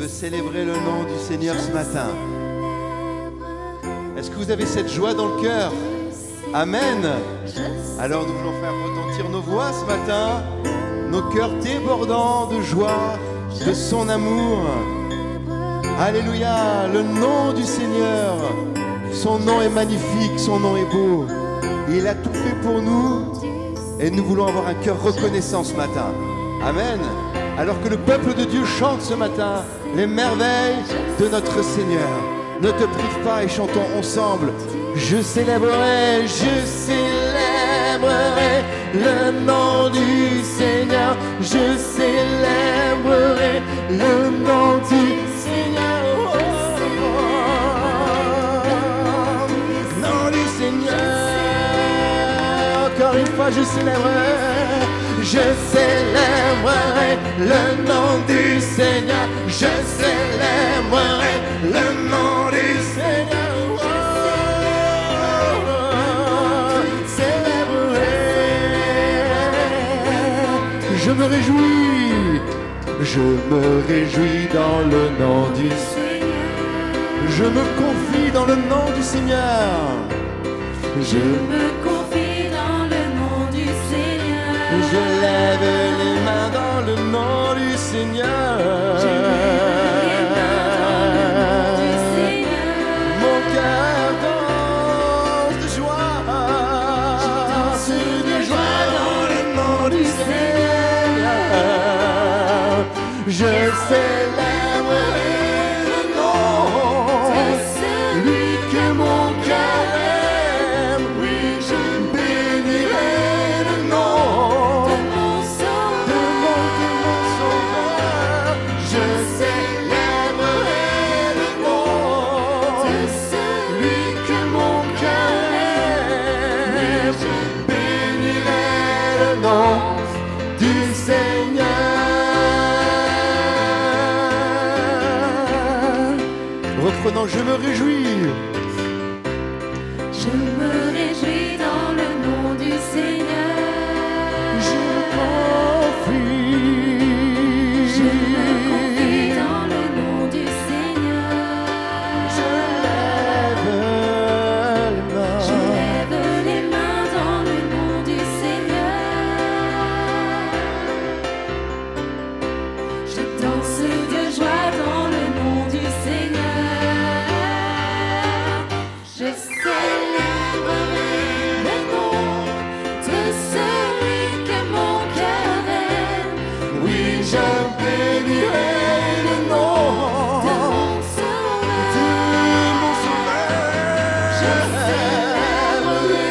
Célébrer le nom du Seigneur ce matin. Est-ce que vous avez cette joie dans le cœur? Amen. Alors nous voulons faire retentir nos voix ce matin, nos cœurs débordants de joie, de son amour. Alléluia, le nom du Seigneur. Son nom est magnifique, son nom est beau. Il a tout fait pour nous et nous voulons avoir un cœur reconnaissant ce matin. Amen. Alors que le peuple de Dieu chante ce matin les merveilles de notre Seigneur. Ne te prive pas et chantons ensemble. Je célébrerai le nom du Seigneur. Je célébrerai le nom du Seigneur. Nom du Seigneur. Encore une fois, je célébrerai. Je célébrerai le nom du Seigneur. Je célébrerai le nom du Seigneur. Célébrerai. Je me réjouis dans le nom du Seigneur. Je me confie dans le nom du Seigneur. Je me confie dans le nom du Seigneur. Je lève les mains dans le nom du Seigneur. Mon cœur danse de joie. Je danse de joie dans le nom du Seigneur. Je célébrerai le nom de celui que mon cœur aime. Oui, je bénirai le nom de mon Sauveur. Je célébrerai le nom de celui que mon cœur aime. Je bénirai le nom du Seigneur. Reprenons, je me réjouis. Je me réjouis dans le nom du Seigneur. Je me confie. Je me confie dans le nom du Seigneur. Je lève les mains. Je lève les mains dans le nom du Seigneur. Je danse de joie dans le nom du Seigneur. Je célébrerai le nom de celui que mon cœur aime. Oui, je bénirai le nom De mon de Sauveur. mon Sauveur. Je célébrerai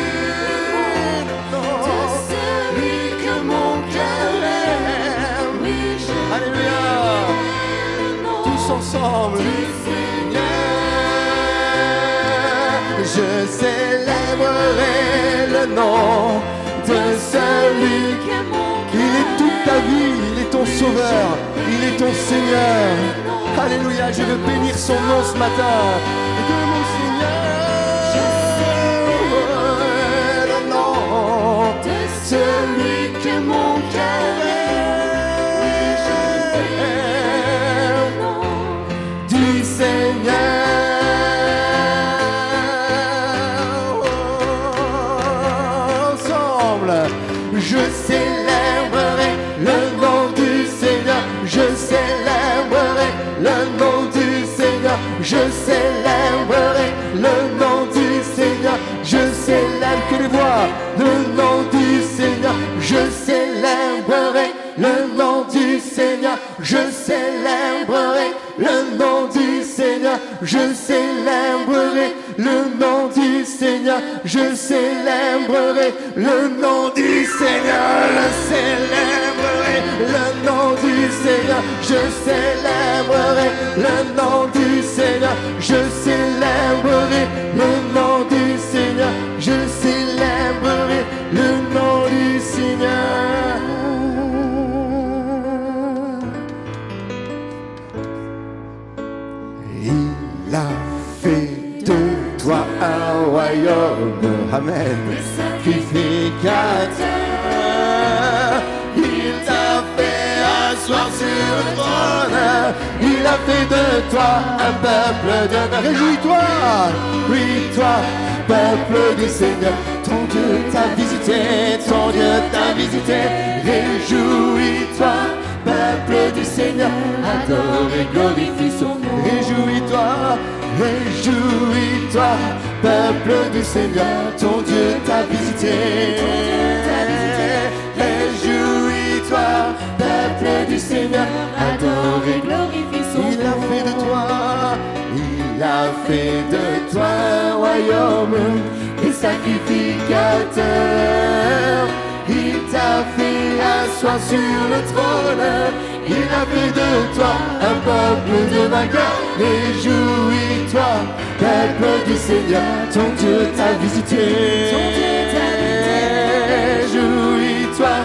le nom de celui que mon cœur aime. Oui, je Alléluia. bénirai le nom Tous ensemble. du Seigneur. Je célébrerai le nom de celui. Que mon Il est toute ta vie, il est ton Sauveur, il est ton Seigneur. Alléluia, je veux bénir son nom ce matin. De mon Seigneur, le nom de celui que mon cœur aime. Oui, je bénirai le nom du Seigneur. Ensemble, je célébrerai le nom du Seigneur. Je célébrerai le nom du Seigneur. Je célébrerai le nom du Seigneur. Je célèbre que les voix, le nom du Seigneur. Je célébrerai le nom du Seigneur. Je célébrerai le nom du Seigneur. Je célébrerai le nom du Seigneur. Je célébrerai le nom du Seigneur. Je célébrerai le nom du Seigneur. Je célébrerai le nom du Seigneur. Je célébrerai le nom du Seigneur. Je célébrerai le nom du Seigneur. Il a fait de soit un royaume, amen, sacrificateur. Il t'a fait asseoir sur le trône, il a fait de toi un peuple de... Réjouis-toi, réjouis-toi, peuple du Seigneur. Ton Dieu t'a visité, ton Dieu t'a visité. Réjouis-toi, peuple du Seigneur, adore et glorifie son nom. Réjouis-toi, réjouis-toi, peuple du Seigneur, ton Dieu t'a visité. Réjouis-toi, peuple du Seigneur, adore et glorifie son nom. Il a fait de toi, il a fait de toi un royaume et sacrificateur. Il t'a fait asseoir sur le trône, il a fait de toi un peuple de vainqueurs. Réjouis-toi, peuple du Seigneur, ton Dieu t'a visité. Réjouis-toi,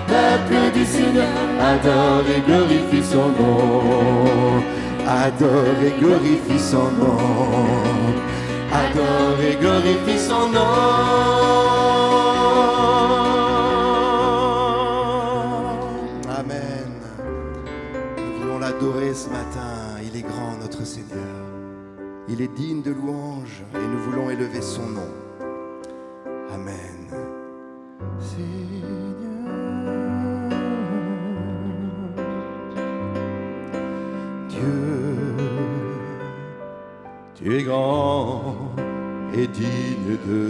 peuple du Seigneur, adore et glorifie son nom. Adore et glorifie son nom. Adore et glorifie son nom. Amen. Nous voulons l'adorer ce matin. Il est grand, notre Seigneur. Il est digne de louange et nous voulons élever son nom. Amen. Seigneur, Dieu, tu es grand et digne de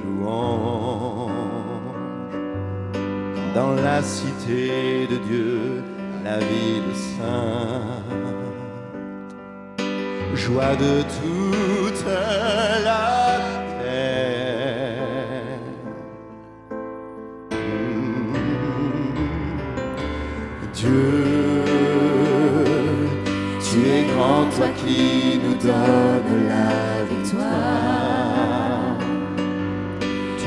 louange. Dans la cité de Dieu, la ville sainte, joie de toute la terre. Dieu, tu es grand, toi qui nous donnes la victoire.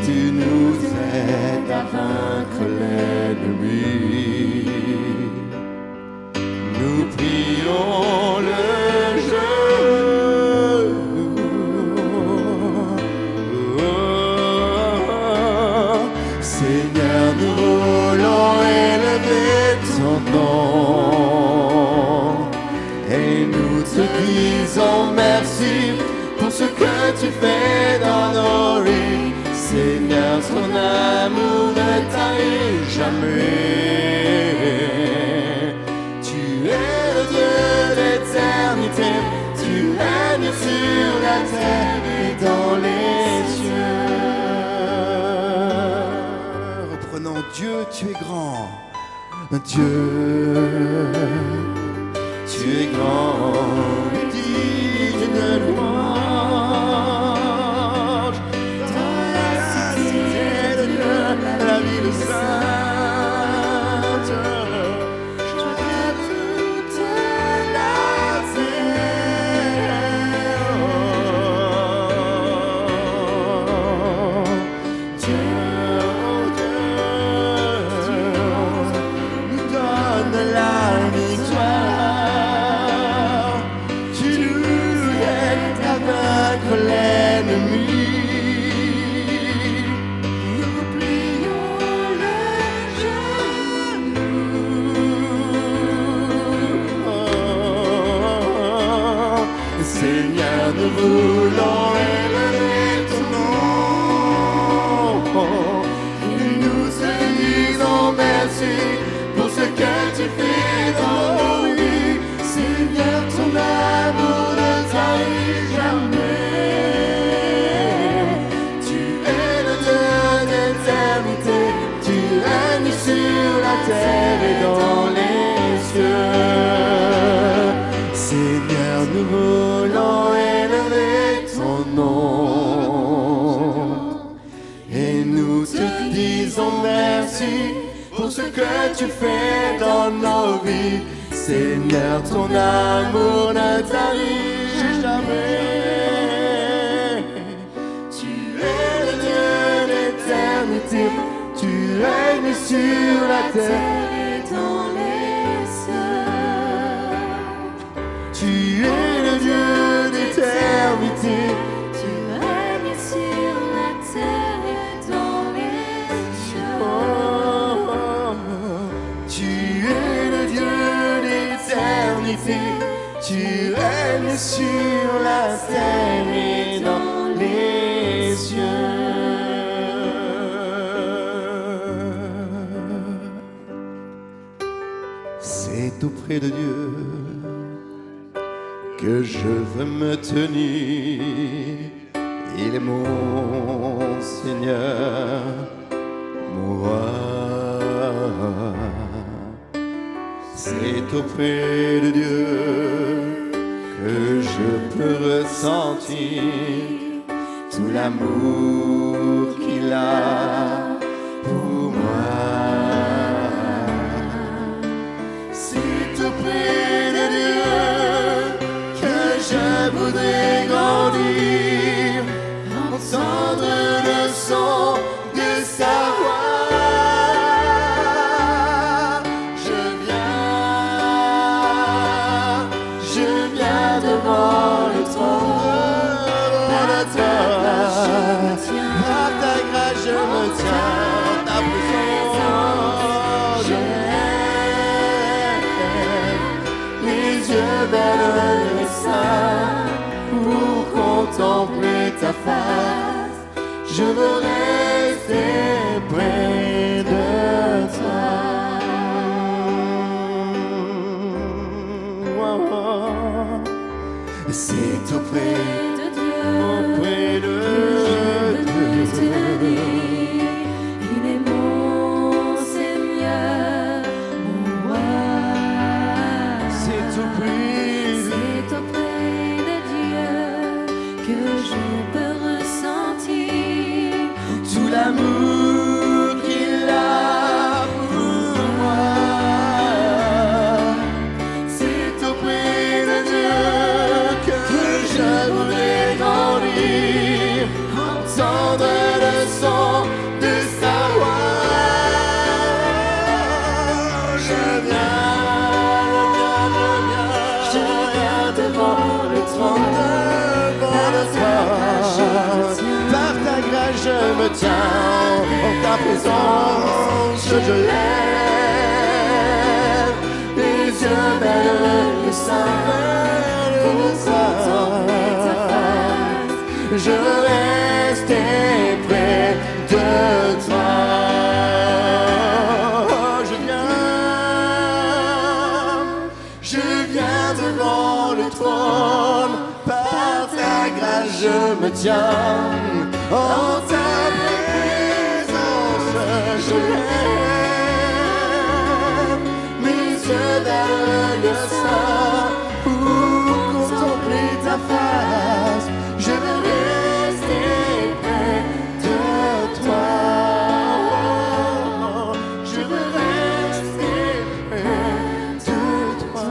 Tu nous aides à vaincre l'ennemi. Nous prions le genou. Seigneur, nous voulons élever ton nom et nous te disons merci pour ce que tu fais dans nos vies. Seigneur, ton amour ne tarit jamais. Tu es le Dieu d'éternité, tu règnes sur la terre et dans les cieux. Reprenons Dieu, tu es grand. Dieu, tu es grand et digne de louange. Dans la cité de Dieu, la ville sainte, joie de toute la terre. Dieu, nous donne la victoire. Tu nous aides à vaincre l'ennemi. Nous plions le genou. Seigneur, nous voulons élever ton nom et nous te disons merci pour ce que tu fais dans nos vies. Seigneur, ton amour ne tarit jamais. Tu es le Dieu d'éternité, tu règnes sur la terre et dans les cieux. Seigneur, nous voulons élever ton nom et nous te disons merci pour ce que tu fais dans nos vies. Seigneur, ton amour ne tarit jamais. Tu es le Dieu d'éternité, tu règnes sur la terre et dans les cieux. Tu es le Dieu d'éternité, tu règnes Tu règnes sur la terre et dans les cieux. C'est auprès de Dieu que je veux me tenir. Il est mon Seigneur, mon roi. C'est auprès de Dieu que je peux ressentir tout l'amour qu'il a pour moi. C'est auprès de Dieu que je voudrais grandir, entendre le son de sa voix. Je viens devant le trône, par ta grâce je me tiens, ta présence je lève les yeux vers le sein pour contempler ta face. Je veux rester près de toi. C'est auprès de Dieu auprès de Dieu. Il est mon Seigneur, mon roi. C'est auprès de Dieu que je peux ressentir tout l'amour qu'il a pour moi. C'est auprès de Dieu que je voudrais grandir, entendre le son de sa voix. Je viens devant le trône, devant le trône. Par ta grâce je me tiens, en ta présence je lève les yeux vers le sein, je restais près de toi. Je viens devant le trône, par ta grâce je me tiens, en ta présence je lève mes yeux vers le sein pour contempler ta face. Je veux rester près de toi. Je veux rester près de toi.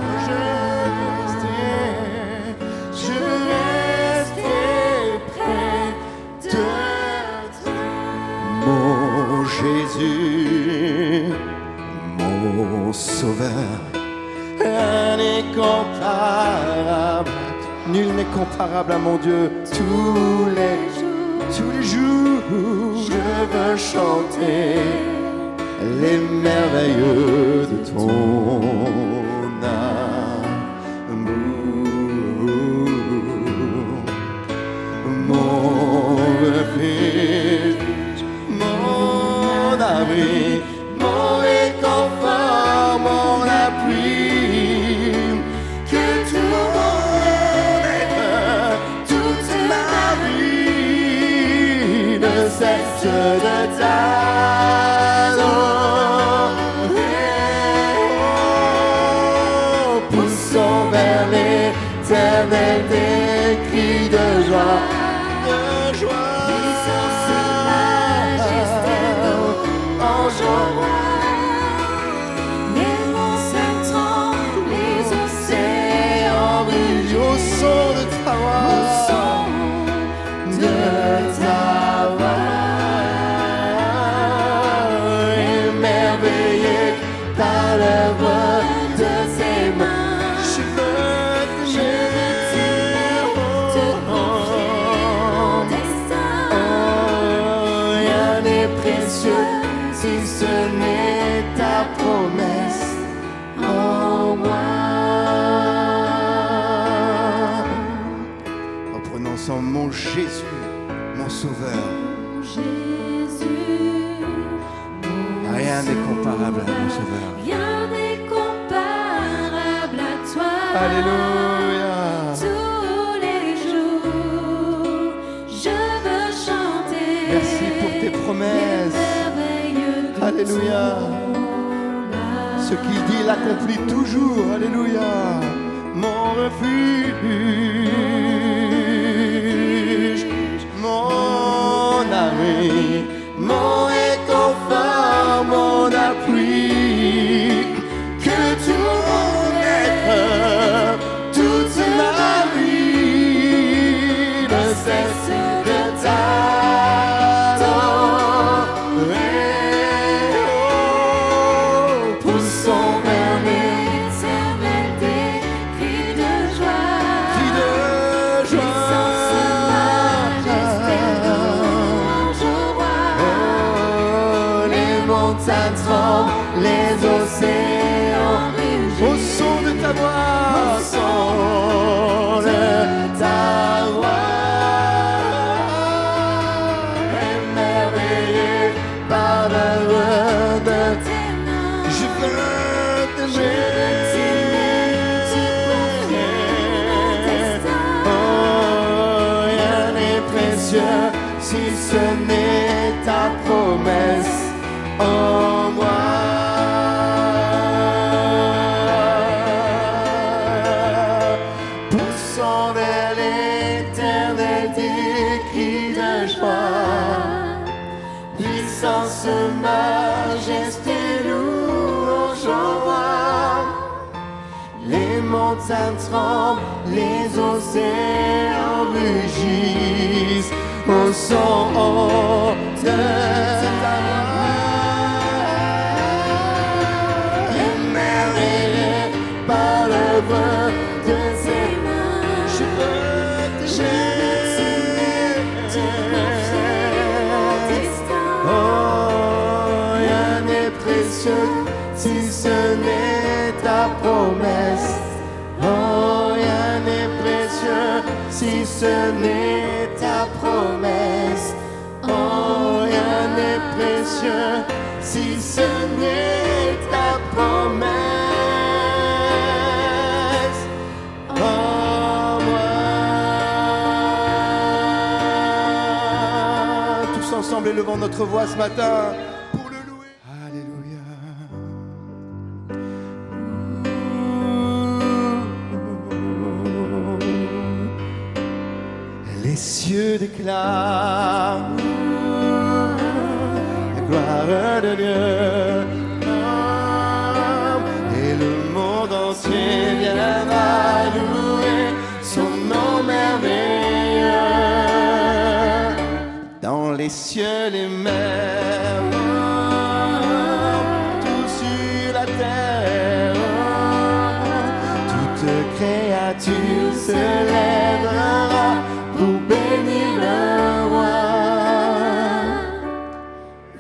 Je veux rester près de toi. Mon Jésus, mon Sauveur, rien n'est comparable. Nul n'est comparable à mon Dieu. Tous les jours, je veux chanter les merveilleux de ton amour. Mon refuge, mon abri, mon réconfort, mon appui, que tout mon être, toute ma vie ne cesse de t'adorer. Poussons vers l'éternel des cris de joie. Si ce n'est ta promesse en moi. Prenons ensemble mon Jésus, mon Sauveur. Rien n'est comparable à mon Sauveur. Rien n'est comparable à toi. Alléluia. Tous les jours, je veux chanter. Merci pour tes promesses. Alléluia. Ce qu'il dit, il accomplit toujours. Alléluia. Mon refuge, mon ami, mon réconfort, mon appui, que tout mon être, toute ma vie ne cesse de t'adorer. Oh, poussons vers L'éternel des cris de joie. cris de Puissance, majesté, louange au roi. Oh, les montagnes tremblent, les océans Rugissent. au son de ta voix, au son de ta voix. Émerveillé par l'œuvre de Tes mains. je veux t'aimer. Oh, rien n'est précieux si ce n'est ta promesse en moi. Poussons vers l'éternel des cris de joie. Puissance, majesté, louange au roi. Les montagnes tremblent, les océans rugissent au son de ta voix. Émerveillé par l'œuvre de ses mains, je veux t'aimer. Oh, rien n'est précieux si ce n'est ta promesse. Oh, rien n'est précieux si ce n'est ta promesse. Oh, rien n'est précieux si ce n'est ta promesse. Oh, moi. Tous ensemble, élevons notre voix ce matin pour le louer. Alléluia. Les cieux déclarent la gloire de Dieu. Et le monde entier viendra louer son nom merveilleux. Dans les cieux, les mers, tout sur la terre, toute créature se lèvera pour bénir le roi.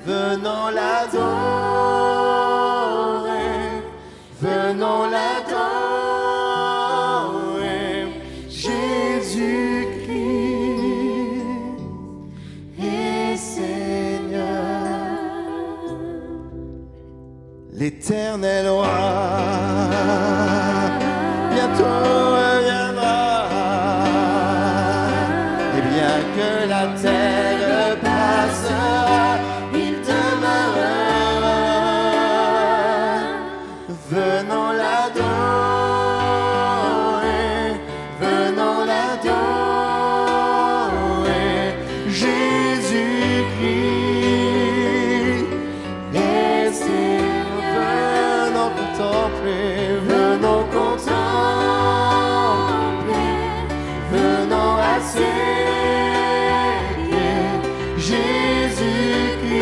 Venons l'adorer, venons l'adorer, Jésus-Christ est Seigneur. L'Éternel roi bientôt reviendra. Et bien que la terre passera, il demeurera. Venons l'adorer, venons l'adorer, Jésus-Christ est Seigneur. Venons contempler, venons contempler, venons à ses pieds, Jésus-Christ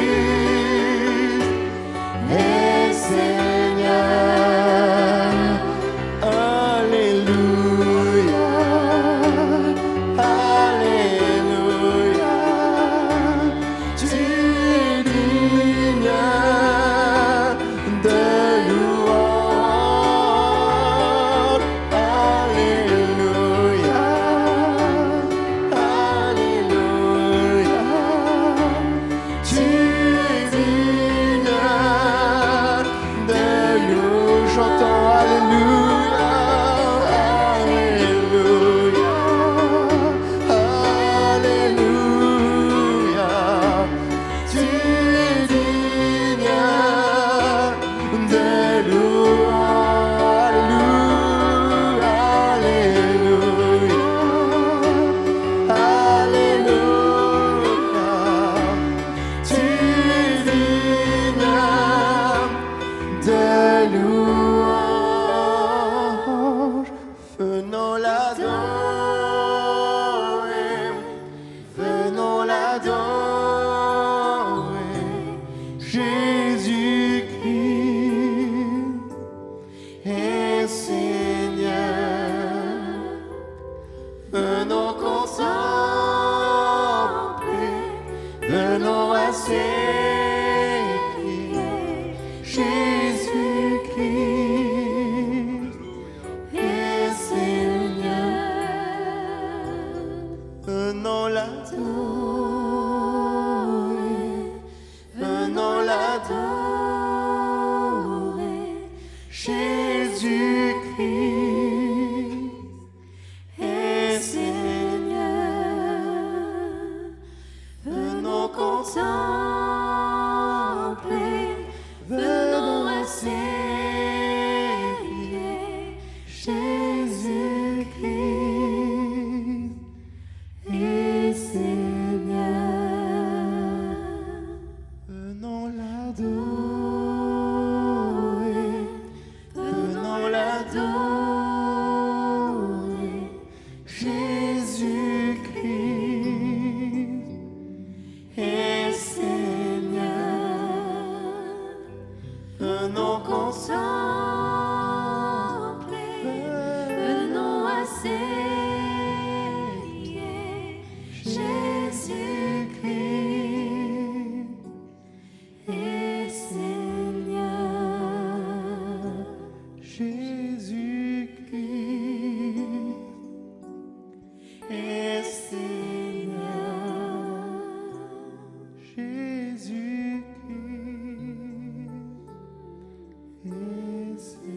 ses pieds, Jésus-Christ est Seigneur. Venons l'adorer, venons l'adorer, Jésus-Christ est Seigneur. Venons contempler, venons à ses pieds, Jésus-Christ est Seigneur. Venons l'adorer, venons l'adorer, Jésus-Christ est Seigneur. Venons contempler, venons à ses pieds, Jésus-Christ est Seigneur. Jésus-Christ est Seigneur. Jésus-Christ est Seigneur.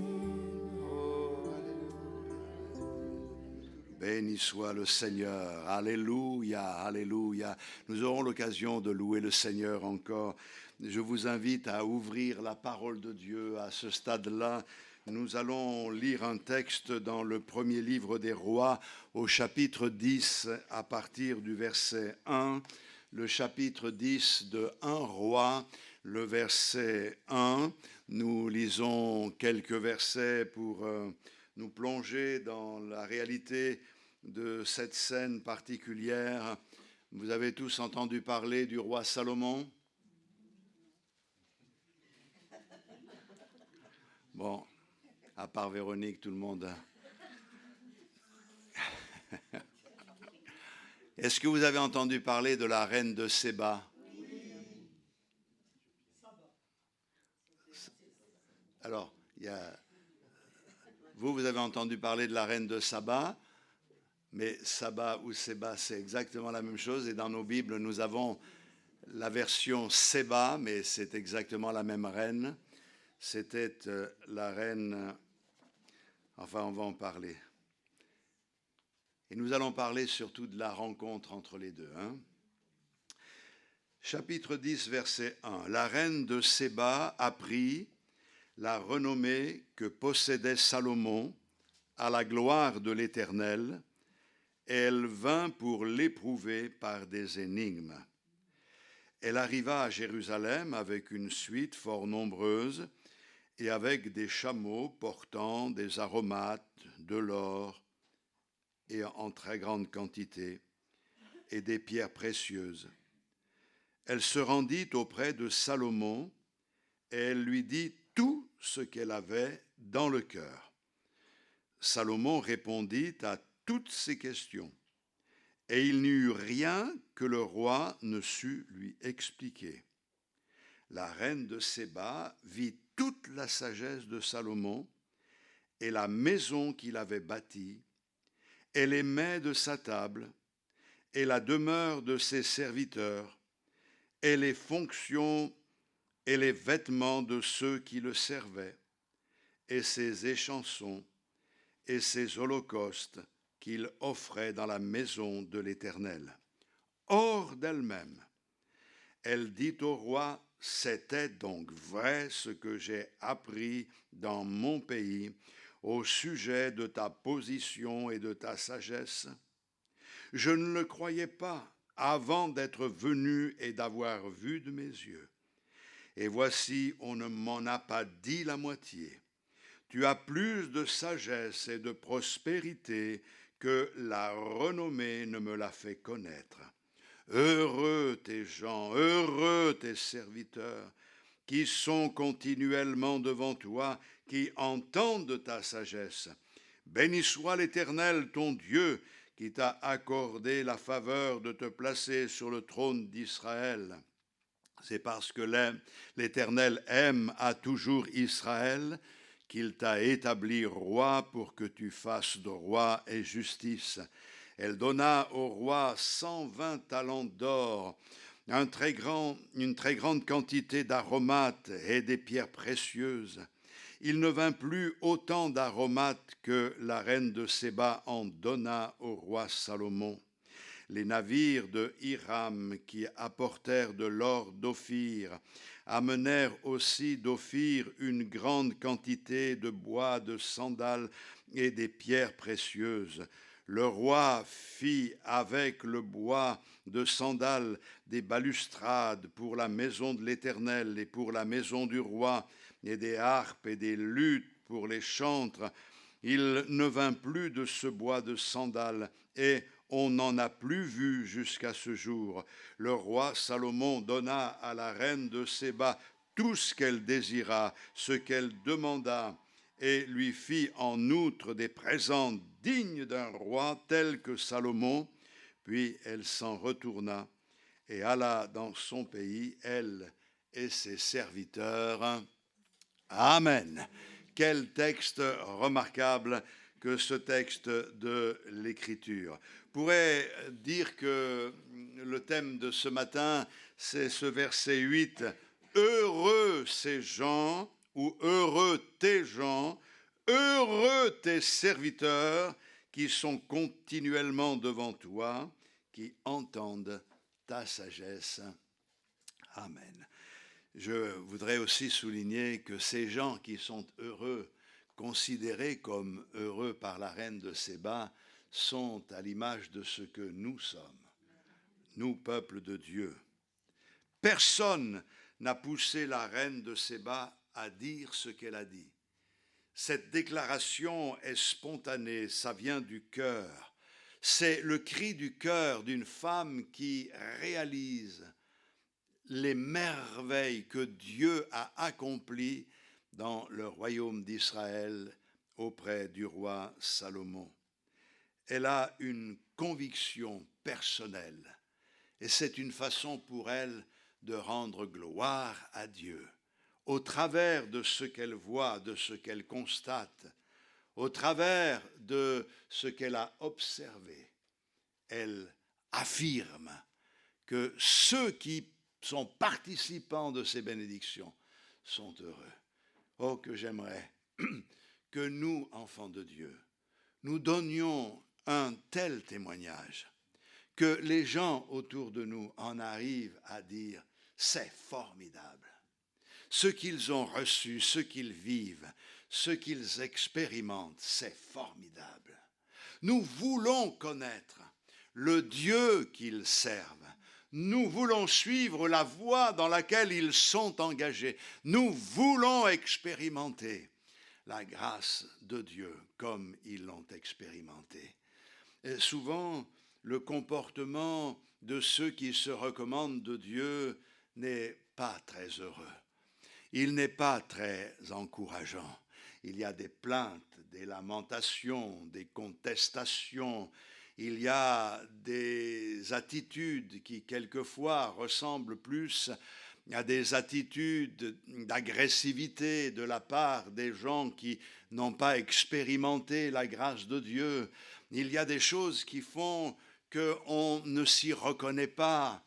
Béni soit le Seigneur. Alléluia, alléluia. Nous aurons l'occasion de louer le Seigneur encore. Je vous invite à ouvrir la parole de Dieu à ce stade-là. Nous allons lire un texte dans le premier livre des Rois, au chapitre 10, à partir du verset 1. Le chapitre 10 de 1 Roi, le verset 1. Nous lisons quelques versets pour nous plonger dans la réalité de cette scène particulière. Vous avez tous entendu parler du roi Salomon? Bon, à part Véronique, tout le monde. Est-ce que vous avez entendu parler de la reine de Séba? Alors, vous avez entendu parler de la reine de Saba, mais Saba ou Séba, c'est exactement la même chose. Et dans nos Bibles, nous avons la version Séba, mais c'est exactement la même reine. C'était la reine... Enfin, on va en parler. Et nous allons parler surtout de la rencontre entre les deux. Chapitre 10, verset 1. La reine de Séba apprit la renommée que possédait Salomon à la gloire de l'Éternel, et elle vint pour l'éprouver par des énigmes. Elle arriva à Jérusalem avec une suite fort nombreuse et avec des chameaux portant des aromates, de l'or et en très grande quantité, et des pierres précieuses. Elle se rendit auprès de Salomon et elle lui dit tout ce qu'elle avait dans le cœur. Salomon répondit à toutes ses questions, et il n'y eut rien que le roi ne sût lui expliquer. La reine de Séba vit toute la sagesse de Salomon et la maison qu'il avait bâtie, et les mets de sa table, et la demeure de ses serviteurs, et les fonctions et les vêtements de ceux qui le servaient, et ses échansons, et ses holocaustes qu'il offrait dans la maison de l'Éternel. Hors d'elle-même, elle dit au roi, « C'était donc vrai ce que j'ai appris dans mon pays au sujet de ta position et de ta sagesse. Je ne le croyais pas avant d'être venu et d'avoir vu de mes yeux. Et voici, on ne m'en a pas dit la moitié. Tu as plus de sagesse et de prospérité que la renommée ne me l'a fait connaître. Heureux tes gens, heureux tes serviteurs, qui sont continuellement devant toi, qui entendent ta sagesse. Béni soit l'Éternel, ton Dieu, qui t'a accordé la faveur de te placer sur le trône d'Israël. C'est parce que l'Éternel aime à toujours Israël qu'il t'a établi roi pour que tu fasses droit et justice. Elle donna au roi 120 talents d'or, une très grande quantité d'aromates et des pierres précieuses. Il ne vint plus autant d'aromates que la reine de Séba en donna au roi Salomon. Les navires de Hiram qui apportèrent de l'or d'Ophir amenèrent aussi d'Ophir une grande quantité de bois de sandal et des pierres précieuses. Le roi fit avec le bois de sandal des balustrades pour la maison de l'Éternel et pour la maison du roi, et des harpes et des luttes pour les chantres. Il ne vint plus de ce bois de sandal, et on n'en a plus vu jusqu'à ce jour. Le roi Salomon donna à la reine de Séba tout ce qu'elle désira, ce qu'elle demanda, et lui fit en outre des présents dignes d'un roi tel que Salomon. Puis elle s'en retourna et alla dans son pays, elle et ses serviteurs. Amen. Quel texte remarquable que ce texte de l'Écriture. On pourrait dire que le thème de ce matin, c'est ce verset 8. Heureux ces gens, ou heureux tes gens, heureux tes serviteurs qui sont continuellement devant toi, qui entendent ta sagesse. Amen. Je voudrais aussi souligner que ces gens qui sont heureux, considérés comme heureux par la reine de Séba, sont à l'image de ce que nous sommes, nous, peuple de Dieu. Personne n'a poussé la reine de Séba à dire ce qu'elle a dit. Cette déclaration est spontanée, ça vient du cœur. C'est le cri du cœur d'une femme qui réalise les merveilles que Dieu a accomplies dans le royaume d'Israël auprès du roi Salomon. Elle a une conviction personnelle et c'est une façon pour elle de rendre gloire à Dieu au travers de ce qu'elle voit, de ce qu'elle constate, au travers de ce qu'elle a observé. Elle affirme que ceux qui sont participants de ces bénédictions sont heureux. Oh, que j'aimerais que nous, enfants de Dieu, nous donnions un tel témoignage que les gens autour de nous en arrivent à dire « c'est formidable ». Ce qu'ils ont reçu, ce qu'ils vivent, ce qu'ils expérimentent, c'est formidable. Nous voulons connaître le Dieu qu'ils servent. Nous voulons suivre la voie dans laquelle ils sont engagés. Nous voulons expérimenter la grâce de Dieu comme ils l'ont expérimenté. Et souvent, le comportement de ceux qui se recommandent de Dieu n'est pas très heureux. Il n'est pas très encourageant. Il y a des plaintes, des lamentations, des contestations. Il y a des attitudes qui quelquefois ressemblent plus à des attitudes d'agressivité de la part des gens qui n'ont pas expérimenté la grâce de Dieu. Il y a des choses qui font qu'on ne s'y reconnaît pas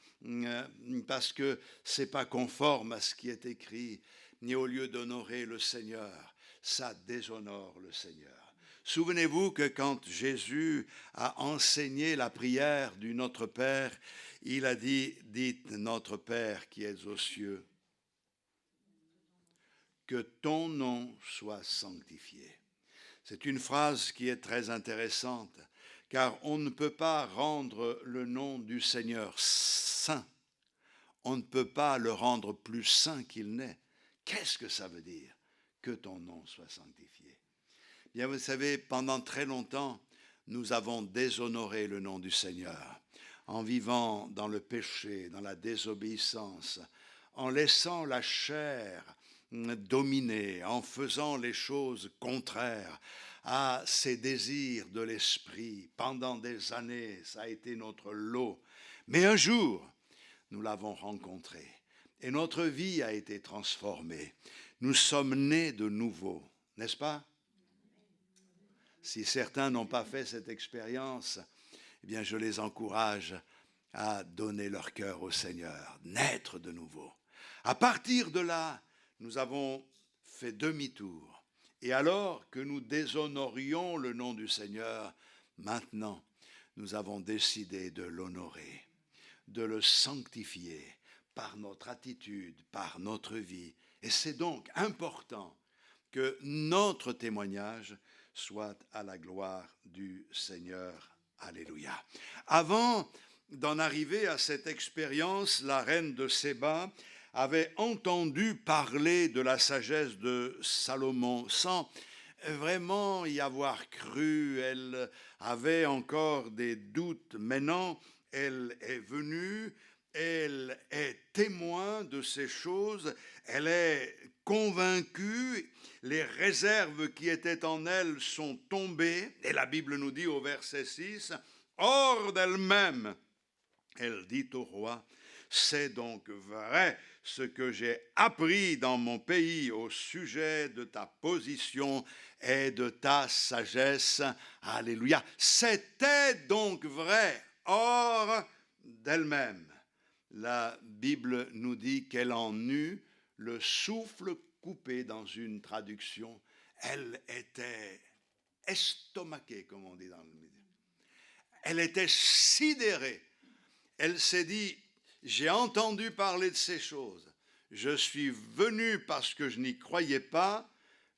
parce que ce n'est pas conforme à ce qui est écrit. Ni au lieu d'honorer le Seigneur, ça déshonore le Seigneur. Souvenez-vous que quand Jésus a enseigné la prière du Notre Père, il a dit « Dites Notre Père qui es aux cieux, que ton nom soit sanctifié ». C'est une phrase qui est très intéressante, car on ne peut pas rendre le nom du Seigneur saint. On ne peut pas le rendre plus saint qu'il n'est. Qu'est-ce que ça veut dire que ton nom soit sanctifié? Bien, vous savez, pendant très longtemps, nous avons déshonoré le nom du Seigneur en vivant dans le péché, dans la désobéissance, en laissant la chair dominer, en faisant les choses contraires à ses désirs de l'esprit. Pendant des années, ça a été notre lot. Mais un jour, nous l'avons rencontré. et notre vie a été transformée. Nous sommes nés de nouveau, n'est-ce pas? Si certains n'ont pas fait cette expérience, eh bien je les encourage à donner leur cœur au Seigneur, naître de nouveau. À partir de là, nous avons fait demi-tour. Et alors que nous déshonorions le nom du Seigneur, maintenant, nous avons décidé de l'honorer, de le sanctifier par notre attitude, par notre vie. Et c'est donc important que notre témoignage soit à la gloire du Seigneur. Alléluia. Avant d'en arriver à cette expérience, la reine de Séba avait entendu parler de la sagesse de Salomon sans vraiment y avoir cru. Elle avait encore des doutes. Maintenant, elle est venue, elle est témoin de ces choses, elle est convaincue, les réserves qui étaient en elle sont tombées, et la Bible nous dit au verset 6, « Hors d'elle-même, elle dit au roi, c'est donc vrai ce que j'ai appris dans mon pays au sujet de ta position et de ta sagesse. » Alléluia. C'était donc vrai, hors d'elle-même. La Bible nous dit qu'elle en eut le souffle coupé dans une traduction. Elle était estomaquée, comme on dit dans le milieu. Elle était sidérée. Elle s'est dit, j'ai entendu parler de ces choses. Je suis venu parce que je n'y croyais pas,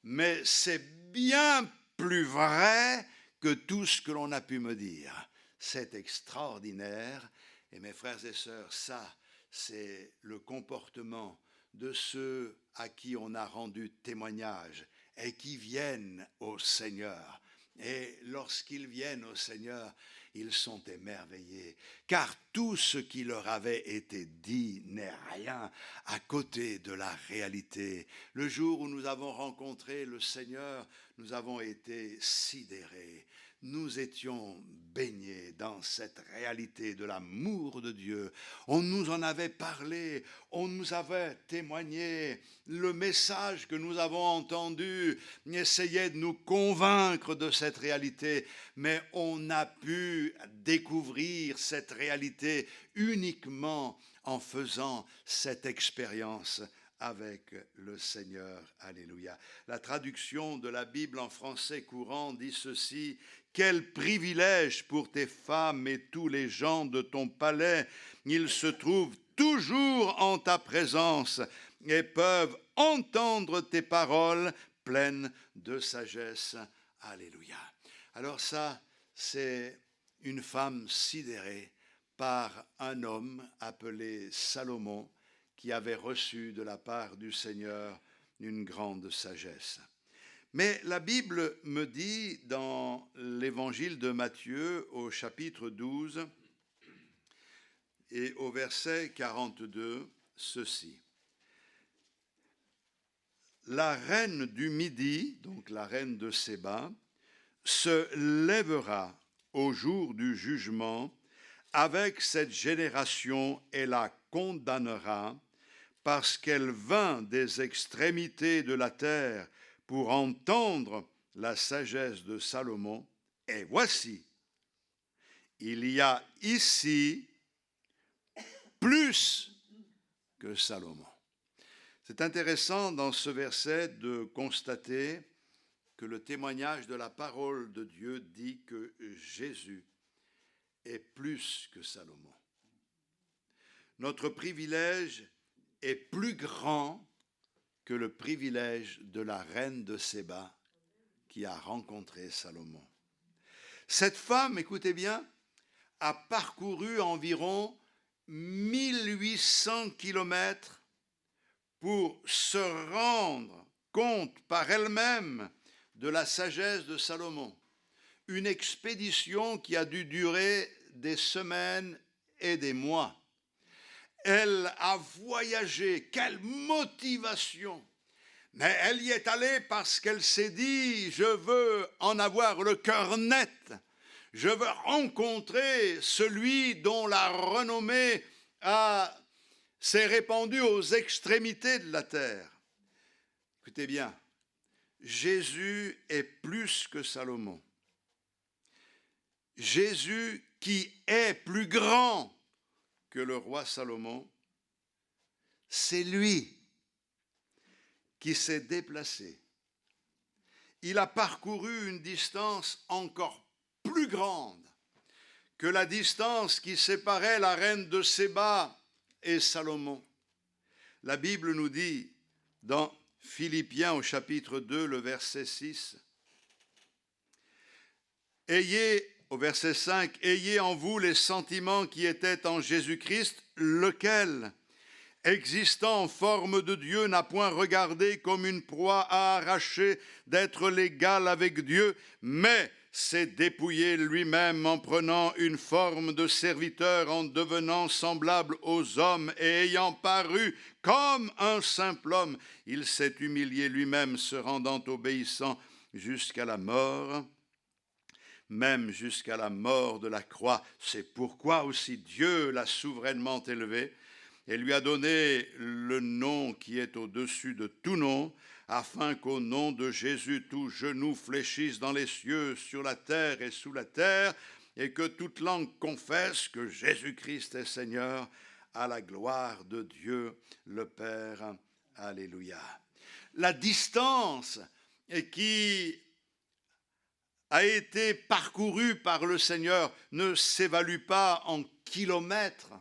mais c'est bien plus vrai que tout ce que l'on a pu me dire. C'est extraordinaire. Et mes frères et sœurs, ça, c'est le comportement de ceux à qui on a rendu témoignage et qui viennent au Seigneur. Et lorsqu'ils viennent au Seigneur, ils sont émerveillés, car tout ce qui leur avait été dit n'est rien à côté de la réalité. Le jour où nous avons rencontré le Seigneur, nous avons été sidérés. Nous étions baignés dans cette réalité de l'amour de Dieu. On nous en avait parlé, on nous avait témoigné. Le message que nous avons entendu essayait de nous convaincre de cette réalité, mais on a pu découvrir cette réalité uniquement en faisant cette expérience avec le Seigneur. Alléluia. La traduction de la Bible en français courant dit ceci: « Quel privilège pour tes femmes et tous les gens de ton palais, ils se trouvent toujours en ta présence et peuvent entendre tes paroles pleines de sagesse. » Alléluia. Alors ça, c'est une femme sidérée par un homme appelé Salomon, qui avait reçu de la part du Seigneur une grande sagesse. Mais la Bible me dit dans l'évangile de Matthieu au chapitre 12 et au verset 42 ceci. La reine du Midi, donc la reine de Séba, se lèvera au jour du jugement avec cette génération et la condamnera, parce qu'elle vint des extrémités de la terre pour entendre la sagesse de Salomon. Et voici, il y a ici plus que Salomon. C'est intéressant dans ce verset de constater que le témoignage de la parole de Dieu dit que Jésus est plus que Salomon. Notre privilège est plus grand que le privilège de la reine de Séba qui a rencontré Salomon. Cette femme, écoutez bien, a parcouru environ 1800 kilomètres pour se rendre compte par elle-même de la sagesse de Salomon. Une expédition qui a dû durer des semaines et des mois. Elle a voyagé, quelle motivation! Mais elle y est allée parce qu'elle s'est dit, je veux en avoir le cœur net, je veux rencontrer celui dont la renommée a s'est répandu aux extrémités de la terre. Écoutez bien, Jésus est plus que Salomon. Jésus, qui est plus grand que le roi Salomon, c'est lui qui s'est déplacé. Il a parcouru une distance encore plus grande que la distance qui séparait la reine de Séba et Salomon. La Bible nous dit dans Philippiens au chapitre 2, le verset 6, au verset 5, « Ayez en vous les sentiments qui étaient en Jésus-Christ, lequel, existant en forme de Dieu, n'a point regardé comme une proie à arracher d'être l'égal avec Dieu, mais s'est dépouillé lui-même en prenant une forme de serviteur, en devenant semblable aux hommes et ayant paru comme un simple homme. Il s'est humilié lui-même, se rendant obéissant jusqu'à la mort, même jusqu'à la mort de la croix. C'est pourquoi aussi Dieu l'a souverainement élevé et lui a donné le nom qui est au-dessus de tout nom, afin qu'au nom de Jésus, tout genou fléchisse dans les cieux, sur la terre et sous la terre, et que toute langue confesse que Jésus-Christ est Seigneur, à la gloire de Dieu le Père. Alléluia. La distance qui a été parcourue par le Seigneur ne s'évalue pas en kilomètres.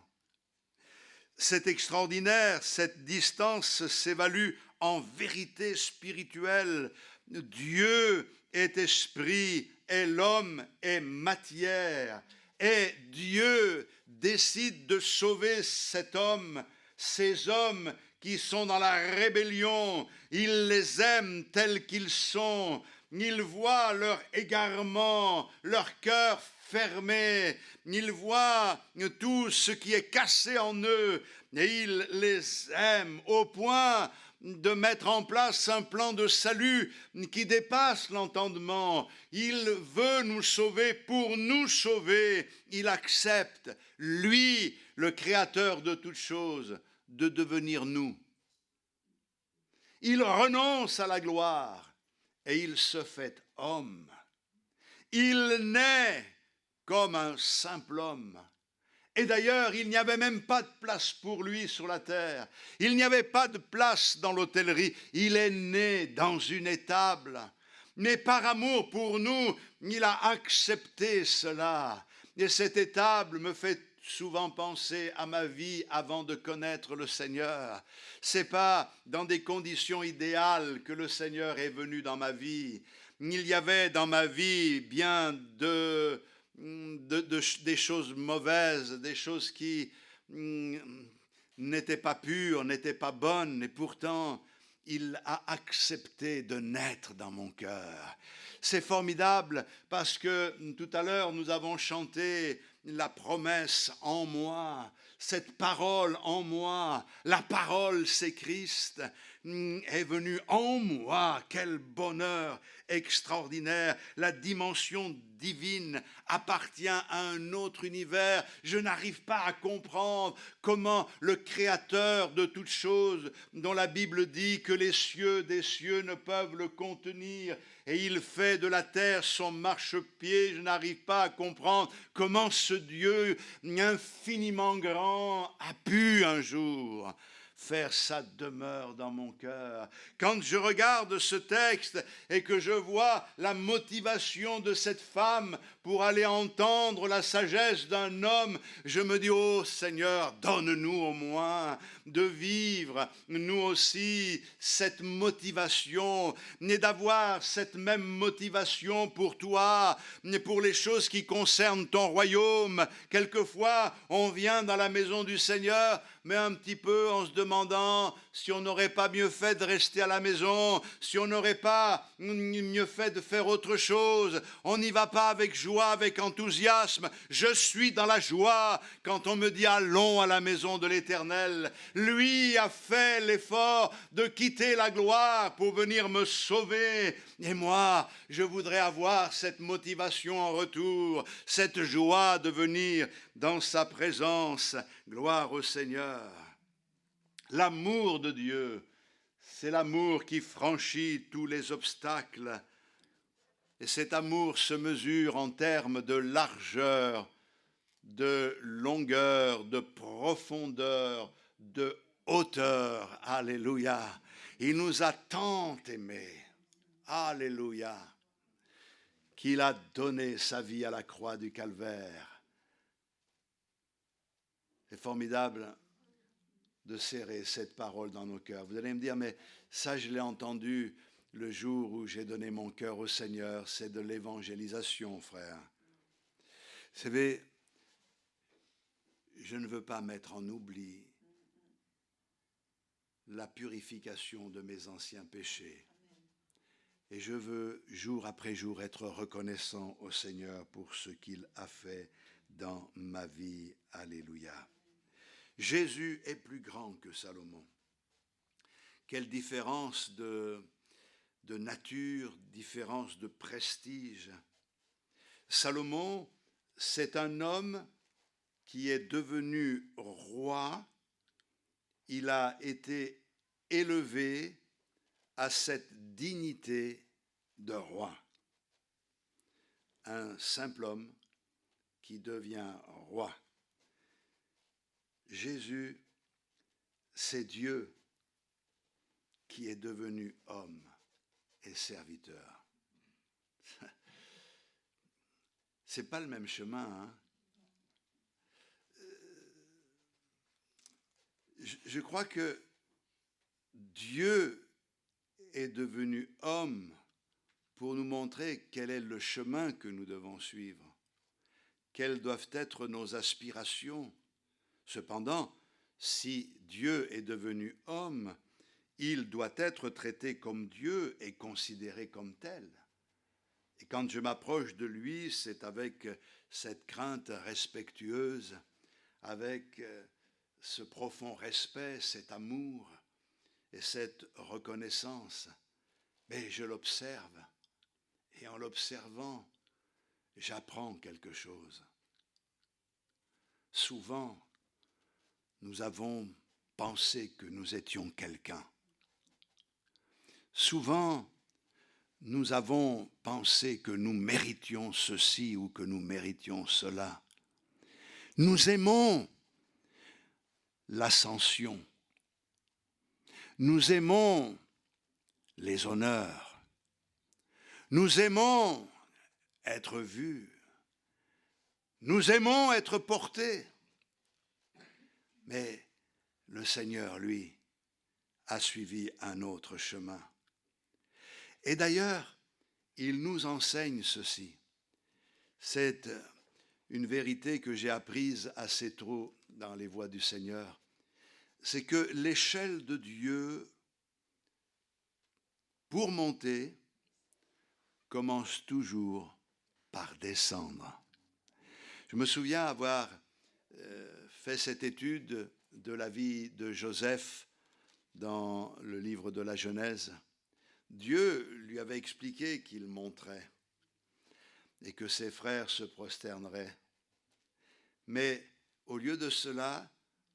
C'est extraordinaire, cette distance s'évalue en vérité spirituelle. Dieu est esprit et l'homme est matière. Et Dieu décide de sauver cet homme, ces hommes qui sont dans la rébellion. Il les aime tels qu'ils sont. Il voit leur égarement, leur cœur fermé. Il voit tout ce qui est cassé en eux et il les aime au point de mettre en place un plan de salut qui dépasse l'entendement. Il veut nous sauver pour nous sauver. Il accepte, lui, le créateur de toutes choses, de devenir nous. Il renonce à la gloire et il se fait homme. Il naît comme un simple homme. Et d'ailleurs, il n'y avait même pas de place pour lui sur la terre. Il n'y avait pas de place dans l'hôtellerie. Il est né dans une étable. Mais par amour pour nous, il a accepté cela. Et cette étable me fait souvent penser à ma vie avant de connaître le Seigneur. C'est pas dans des conditions idéales que le Seigneur est venu dans ma vie. Il y avait dans ma vie bien des choses mauvaises, des choses qui n'étaient pas pures, n'étaient pas bonnes, et pourtant il a accepté de naître dans mon cœur. C'est formidable parce que tout à l'heure nous avons chanté la promesse en moi, cette parole en moi, la parole c'est Christ, est venu en moi. Quel bonheur extraordinaire. La dimension divine appartient à un autre univers. Je n'arrive pas à comprendre comment le créateur de toutes choses, dont la Bible dit que les cieux des cieux ne peuvent le contenir, et il fait de la terre son marchepied. Je n'arrive pas à comprendre comment ce Dieu infiniment grand a pu un jour faire sa demeure dans mon cœur. Quand je regarde ce texte et que je vois la motivation de cette femme pour aller entendre la sagesse d'un homme, je me dis, oh Seigneur, donne-nous au moins de vivre, nous aussi, cette motivation, et d'avoir cette même motivation pour toi, pour les choses qui concernent ton royaume. Quelquefois, on vient dans la maison du Seigneur, mais un petit peu en se demandant si on n'aurait pas mieux fait de rester à la maison, si on n'aurait pas mieux fait de faire autre chose. On n'y va pas avec joie, avec enthousiasme. Je suis dans la joie quand on me dit allons à la maison de l'Éternel. Lui a fait l'effort de quitter la gloire pour venir me sauver. Et moi, je voudrais avoir cette motivation en retour, cette joie de venir dans sa présence. Gloire au Seigneur. L'amour de Dieu, c'est l'amour qui franchit tous les obstacles. Et cet amour se mesure en termes de largeur, de longueur, de profondeur, de hauteur. Alléluia. Il nous a tant aimés. Alléluia. Qu'il a donné sa vie à la croix du Calvaire. C'est formidable de serrer cette parole dans nos cœurs. Vous allez me dire, mais ça je l'ai entendu le jour où j'ai donné mon cœur au Seigneur. C'est de l'évangélisation, frère. Vous savez, je ne veux pas mettre en oubli la purification de mes anciens péchés. Et je veux, jour après jour, être reconnaissant au Seigneur pour ce qu'il a fait dans ma vie. Alléluia. Jésus est plus grand que Salomon. Quelle différence de nature, différence de prestige. Salomon, c'est un homme qui est devenu roi. Il a été élevé à cette dignité de roi. Un simple homme qui devient roi. Jésus, c'est Dieu qui est devenu homme et serviteur. C'est pas le même chemin, hein? Je crois que Dieu est devenu homme pour nous montrer quel est le chemin que nous devons suivre, quelles doivent être nos aspirations. Cependant, si Dieu est devenu homme, il doit être traité comme Dieu et considéré comme tel. Et quand je m'approche de lui, c'est avec cette crainte respectueuse, avec ce profond respect, cet amour et cette reconnaissance. Mais je l'observe, et en l'observant, j'apprends quelque chose. Souvent, nous avons pensé que nous étions quelqu'un. Souvent, nous avons pensé que nous méritions ceci ou que nous méritions cela. Nous aimons l'ascension. Nous aimons les honneurs. Nous aimons être vus. Nous aimons être portés. Mais le Seigneur, lui, a suivi un autre chemin. Et d'ailleurs, il nous enseigne ceci. C'est une vérité que j'ai apprise assez tôt dans les voies du Seigneur. C'est que l'échelle de Dieu, pour monter, commence toujours par descendre. Je me souviens avoir fait cette étude de la vie de Joseph dans le livre de la Genèse. Dieu lui avait expliqué qu'il monterait et que ses frères se prosterneraient. Mais au lieu de cela,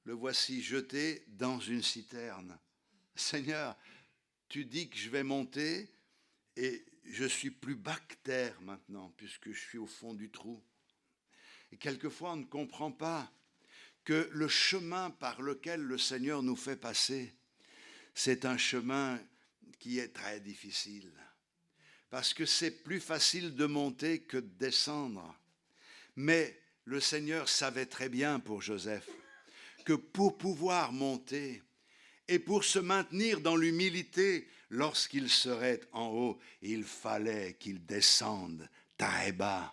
le voici jeté dans une citerne. Seigneur, tu dis que je vais monter et je suis plus bas que terre maintenant puisque je suis au fond du trou. Et quelquefois, on ne comprend pas que le chemin par lequel le Seigneur nous fait passer, c'est un chemin qui est très difficile. Parce que c'est plus facile de monter que de descendre. Mais le Seigneur savait très bien pour Joseph que pour pouvoir monter et pour se maintenir dans l'humilité lorsqu'il serait en haut, il fallait qu'il descende très bas.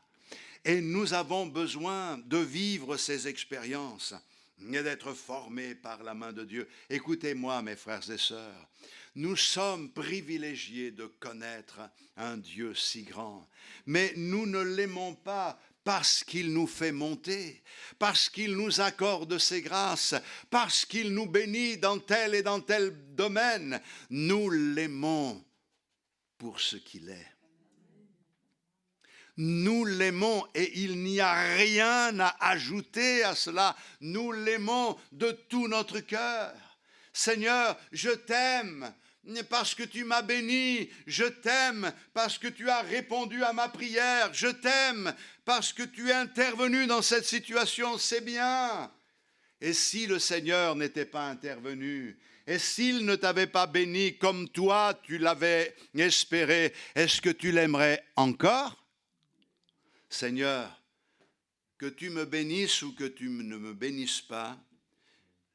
Et nous avons besoin de vivre ces expériences et d'être formés par la main de Dieu. Écoutez-moi, mes frères et sœurs, nous sommes privilégiés de connaître un Dieu si grand, mais nous ne l'aimons pas parce qu'il nous fait monter, parce qu'il nous accorde ses grâces, parce qu'il nous bénit dans tel et dans tel domaine. Nous l'aimons pour ce qu'il est. Nous l'aimons et il n'y a rien à ajouter à cela. Nous l'aimons de tout notre cœur. Seigneur, je t'aime parce que tu m'as béni, je t'aime parce que tu as répondu à ma prière, je t'aime parce que tu es intervenu dans cette situation, c'est bien. Et si le Seigneur n'était pas intervenu, et s'il ne t'avait pas béni comme toi tu l'avais espéré, est-ce que tu l'aimerais encore? Seigneur, que tu me bénisses ou que tu ne me bénisses pas,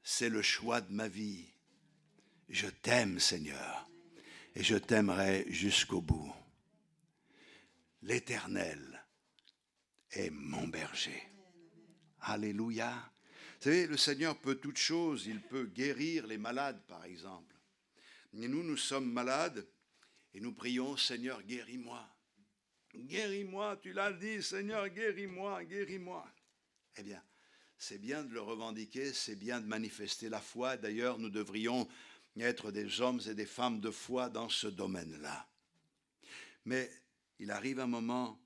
c'est le choix de ma vie. Je t'aime, Seigneur, et je t'aimerai jusqu'au bout. L'Éternel est mon berger. Alléluia. Vous savez, le Seigneur peut toutes choses. Il peut guérir les malades, par exemple. Et nous sommes malades et nous prions, Seigneur, guéris-moi. Guéris-moi, tu l'as dit, Seigneur, guéris-moi, guéris-moi. Eh bien, c'est bien de le revendiquer, c'est bien de manifester la foi. D'ailleurs, nous devrions être des hommes et des femmes de foi dans ce domaine-là. Mais il arrive un moment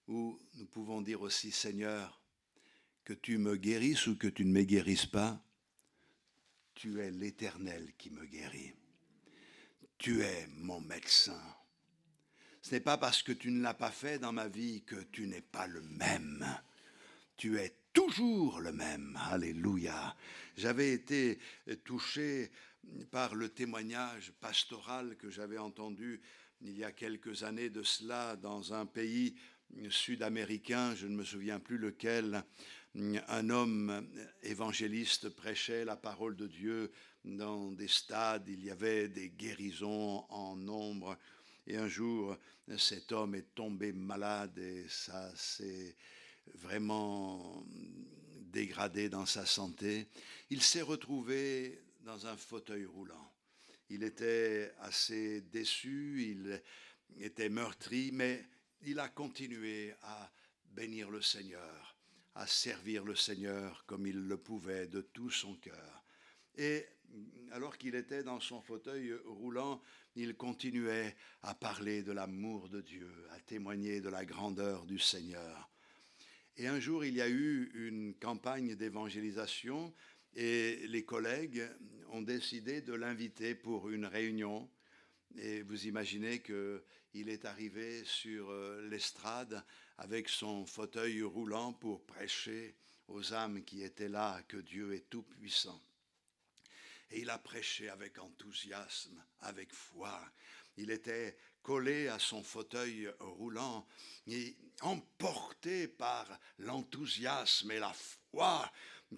où nous pouvons dire aussi, Seigneur, que tu me guérisses ou que tu ne me guérisses pas, tu es l'Éternel qui me guérit. Tu es mon médecin. Ce n'est pas parce que tu ne l'as pas fait dans ma vie que tu n'es pas le même. Tu es toujours le même. Alléluia. J'avais été touché par le témoignage pastoral que j'avais entendu il y a quelques années de cela dans un pays sud-américain, je ne me souviens plus lequel. Un homme évangéliste prêchait la parole de Dieu dans des stades, il y avait des guérisons en nombre. Et un jour, cet homme est tombé malade et ça s'est vraiment dégradé dans sa santé. Il s'est retrouvé dans un fauteuil roulant. Il était assez déçu, il était meurtri, mais il a continué à bénir le Seigneur, à servir le Seigneur comme il le pouvait de tout son cœur. Et alors qu'il était dans son fauteuil roulant, il continuait à parler de l'amour de Dieu, à témoigner de la grandeur du Seigneur. Et un jour, il y a eu une campagne d'évangélisation et les collègues ont décidé de l'inviter pour une réunion. Et vous imaginez qu'il est arrivé sur l'estrade avec son fauteuil roulant pour prêcher aux âmes qui étaient là que Dieu est tout-puissant. Et il a prêché avec enthousiasme, avec foi. Il était collé à son fauteuil roulant, et emporté par l'enthousiasme et la foi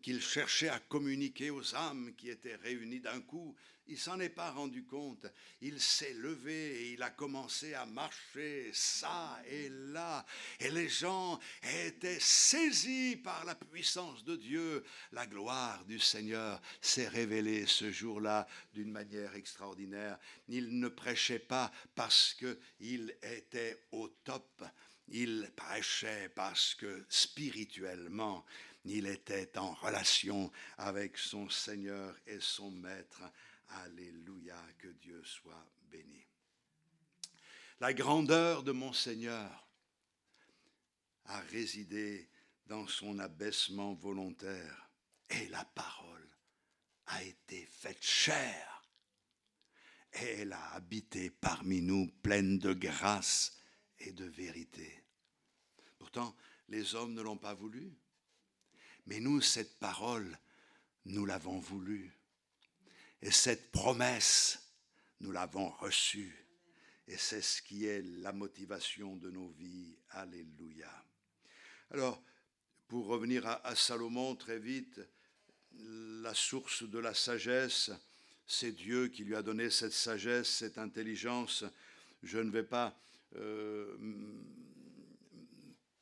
qu'il cherchait à communiquer aux âmes qui étaient réunies d'un coup. Il ne s'en est pas rendu compte. Il s'est levé et il a commencé à marcher ça et là. Et les gens étaient saisis par la puissance de Dieu. La gloire du Seigneur s'est révélée ce jour-là d'une manière extraordinaire. Il ne prêchait pas parce qu'il était au top. Il prêchait parce que spirituellement, il était en relation avec son Seigneur et son Maître. Alléluia, que Dieu soit béni. La grandeur de mon Seigneur a résidé dans son abaissement volontaire et la parole a été faite chair et elle a habité parmi nous pleine de grâce et de vérité. Pourtant, les hommes ne l'ont pas voulu, mais nous, cette parole, nous l'avons voulu. Et cette promesse, nous l'avons reçue. Et c'est ce qui est la motivation de nos vies. Alléluia. Alors, pour revenir à Salomon très vite, la source de la sagesse, c'est Dieu qui lui a donné cette sagesse, cette intelligence. Je ne vais pas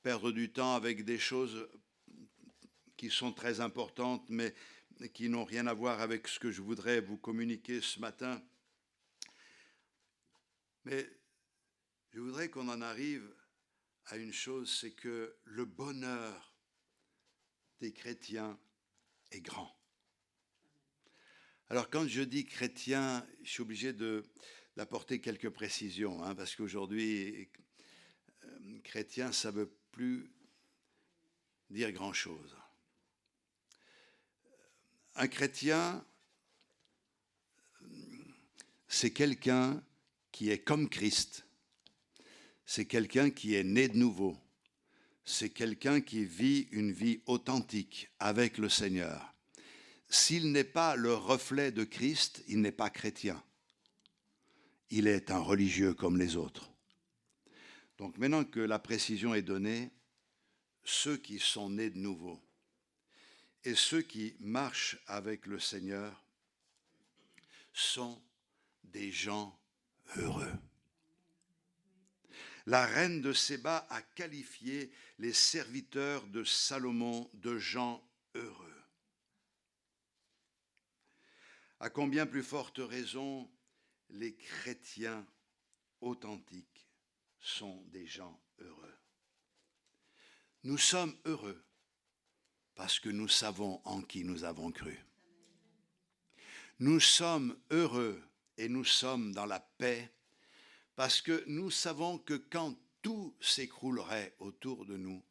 perdre du temps avec des choses qui sont très importantes, mais qui n'ont rien à voir avec ce que je voudrais vous communiquer ce matin. Mais je voudrais qu'on en arrive à une chose, c'est que le bonheur des chrétiens est grand. Alors quand je dis chrétien, je suis obligé d'apporter quelques précisions, parce qu'aujourd'hui, chrétien, ça ne veut plus dire grand-chose. Un chrétien, c'est quelqu'un qui est comme Christ. C'est quelqu'un qui est né de nouveau. C'est quelqu'un qui vit une vie authentique avec le Seigneur. S'il n'est pas le reflet de Christ, il n'est pas chrétien. Il est un religieux comme les autres. Donc maintenant que la précision est donnée, ceux qui sont nés de nouveau et ceux qui marchent avec le Seigneur sont des gens heureux. La reine de Séba a qualifié les serviteurs de Salomon de gens heureux. À combien plus forte raison les chrétiens authentiques sont des gens heureux. Nous sommes heureux parce que nous savons en qui nous avons cru. Nous sommes heureux et nous sommes dans la paix parce que nous savons que quand tout s'écroulerait autour de nous,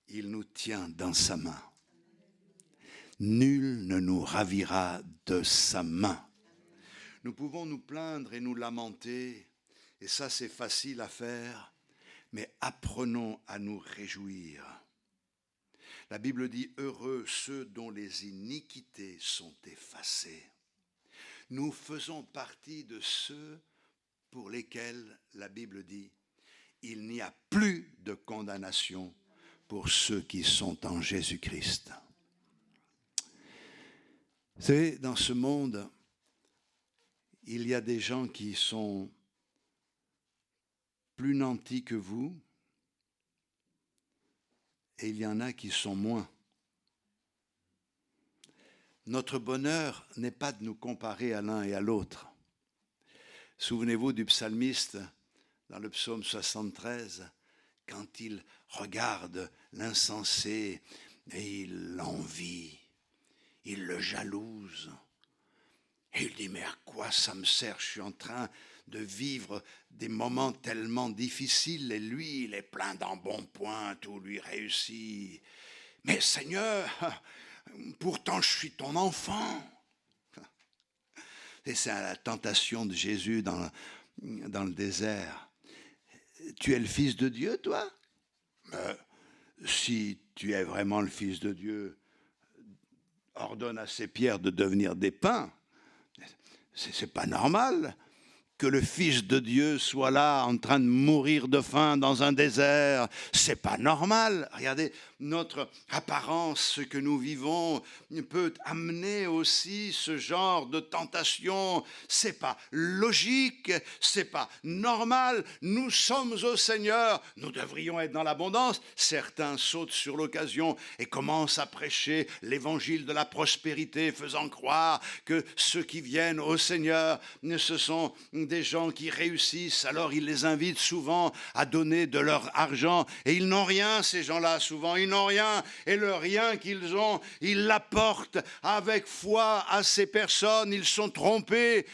il nous tient dans sa main. Nul ne nous ravira de sa main. Nous pouvons nous plaindre et nous lamenter, et ça c'est facile à faire, mais apprenons à nous réjouir. La Bible dit « Heureux ceux dont les iniquités sont effacées ». Nous faisons partie de ceux pour lesquels la Bible dit « Il n'y a plus de condamnation pour ceux qui sont en Jésus-Christ ». Vous savez, dans ce monde, il y a des gens qui sont plus nantis que vous et il y en a qui sont moins. Notre bonheur n'est pas de nous comparer à l'un et à l'autre. Souvenez-vous du psalmiste dans le psaume 73, quand il regarde l'insensé et il l'envie, il le jalouse. Et il dit, mais à quoi ça me sert? Je suis en train de vivre des moments tellement difficiles et lui, il est plein d'embonpoint, tout lui réussit. Mais Seigneur, pourtant je suis ton enfant. Et c'est la tentation de Jésus dans le désert. Tu es le Fils de Dieu, toi? Mais si tu es vraiment le Fils de Dieu, ordonne à ces pierres de devenir des pains. C'est pas normal que le Fils de Dieu soit là en train de mourir de faim dans un désert. C'est pas normal. Regardez, notre apparence, ce que nous vivons, peut amener aussi ce genre de tentation. C'est pas logique, c'est pas normal. Nous sommes au Seigneur, nous devrions être dans l'abondance. Certains sautent sur l'occasion et commencent à prêcher l'évangile de la prospérité, faisant croire que ceux qui viennent au Seigneur, ce sont des gens qui réussissent. Alors ils les invitent souvent à donner de leur argent et ils n'ont rien, ces gens-là, souvent. Ils n'ont rien, et le rien qu'ils ont, ils l'apportent avec foi à ces personnes. Ils sont trompés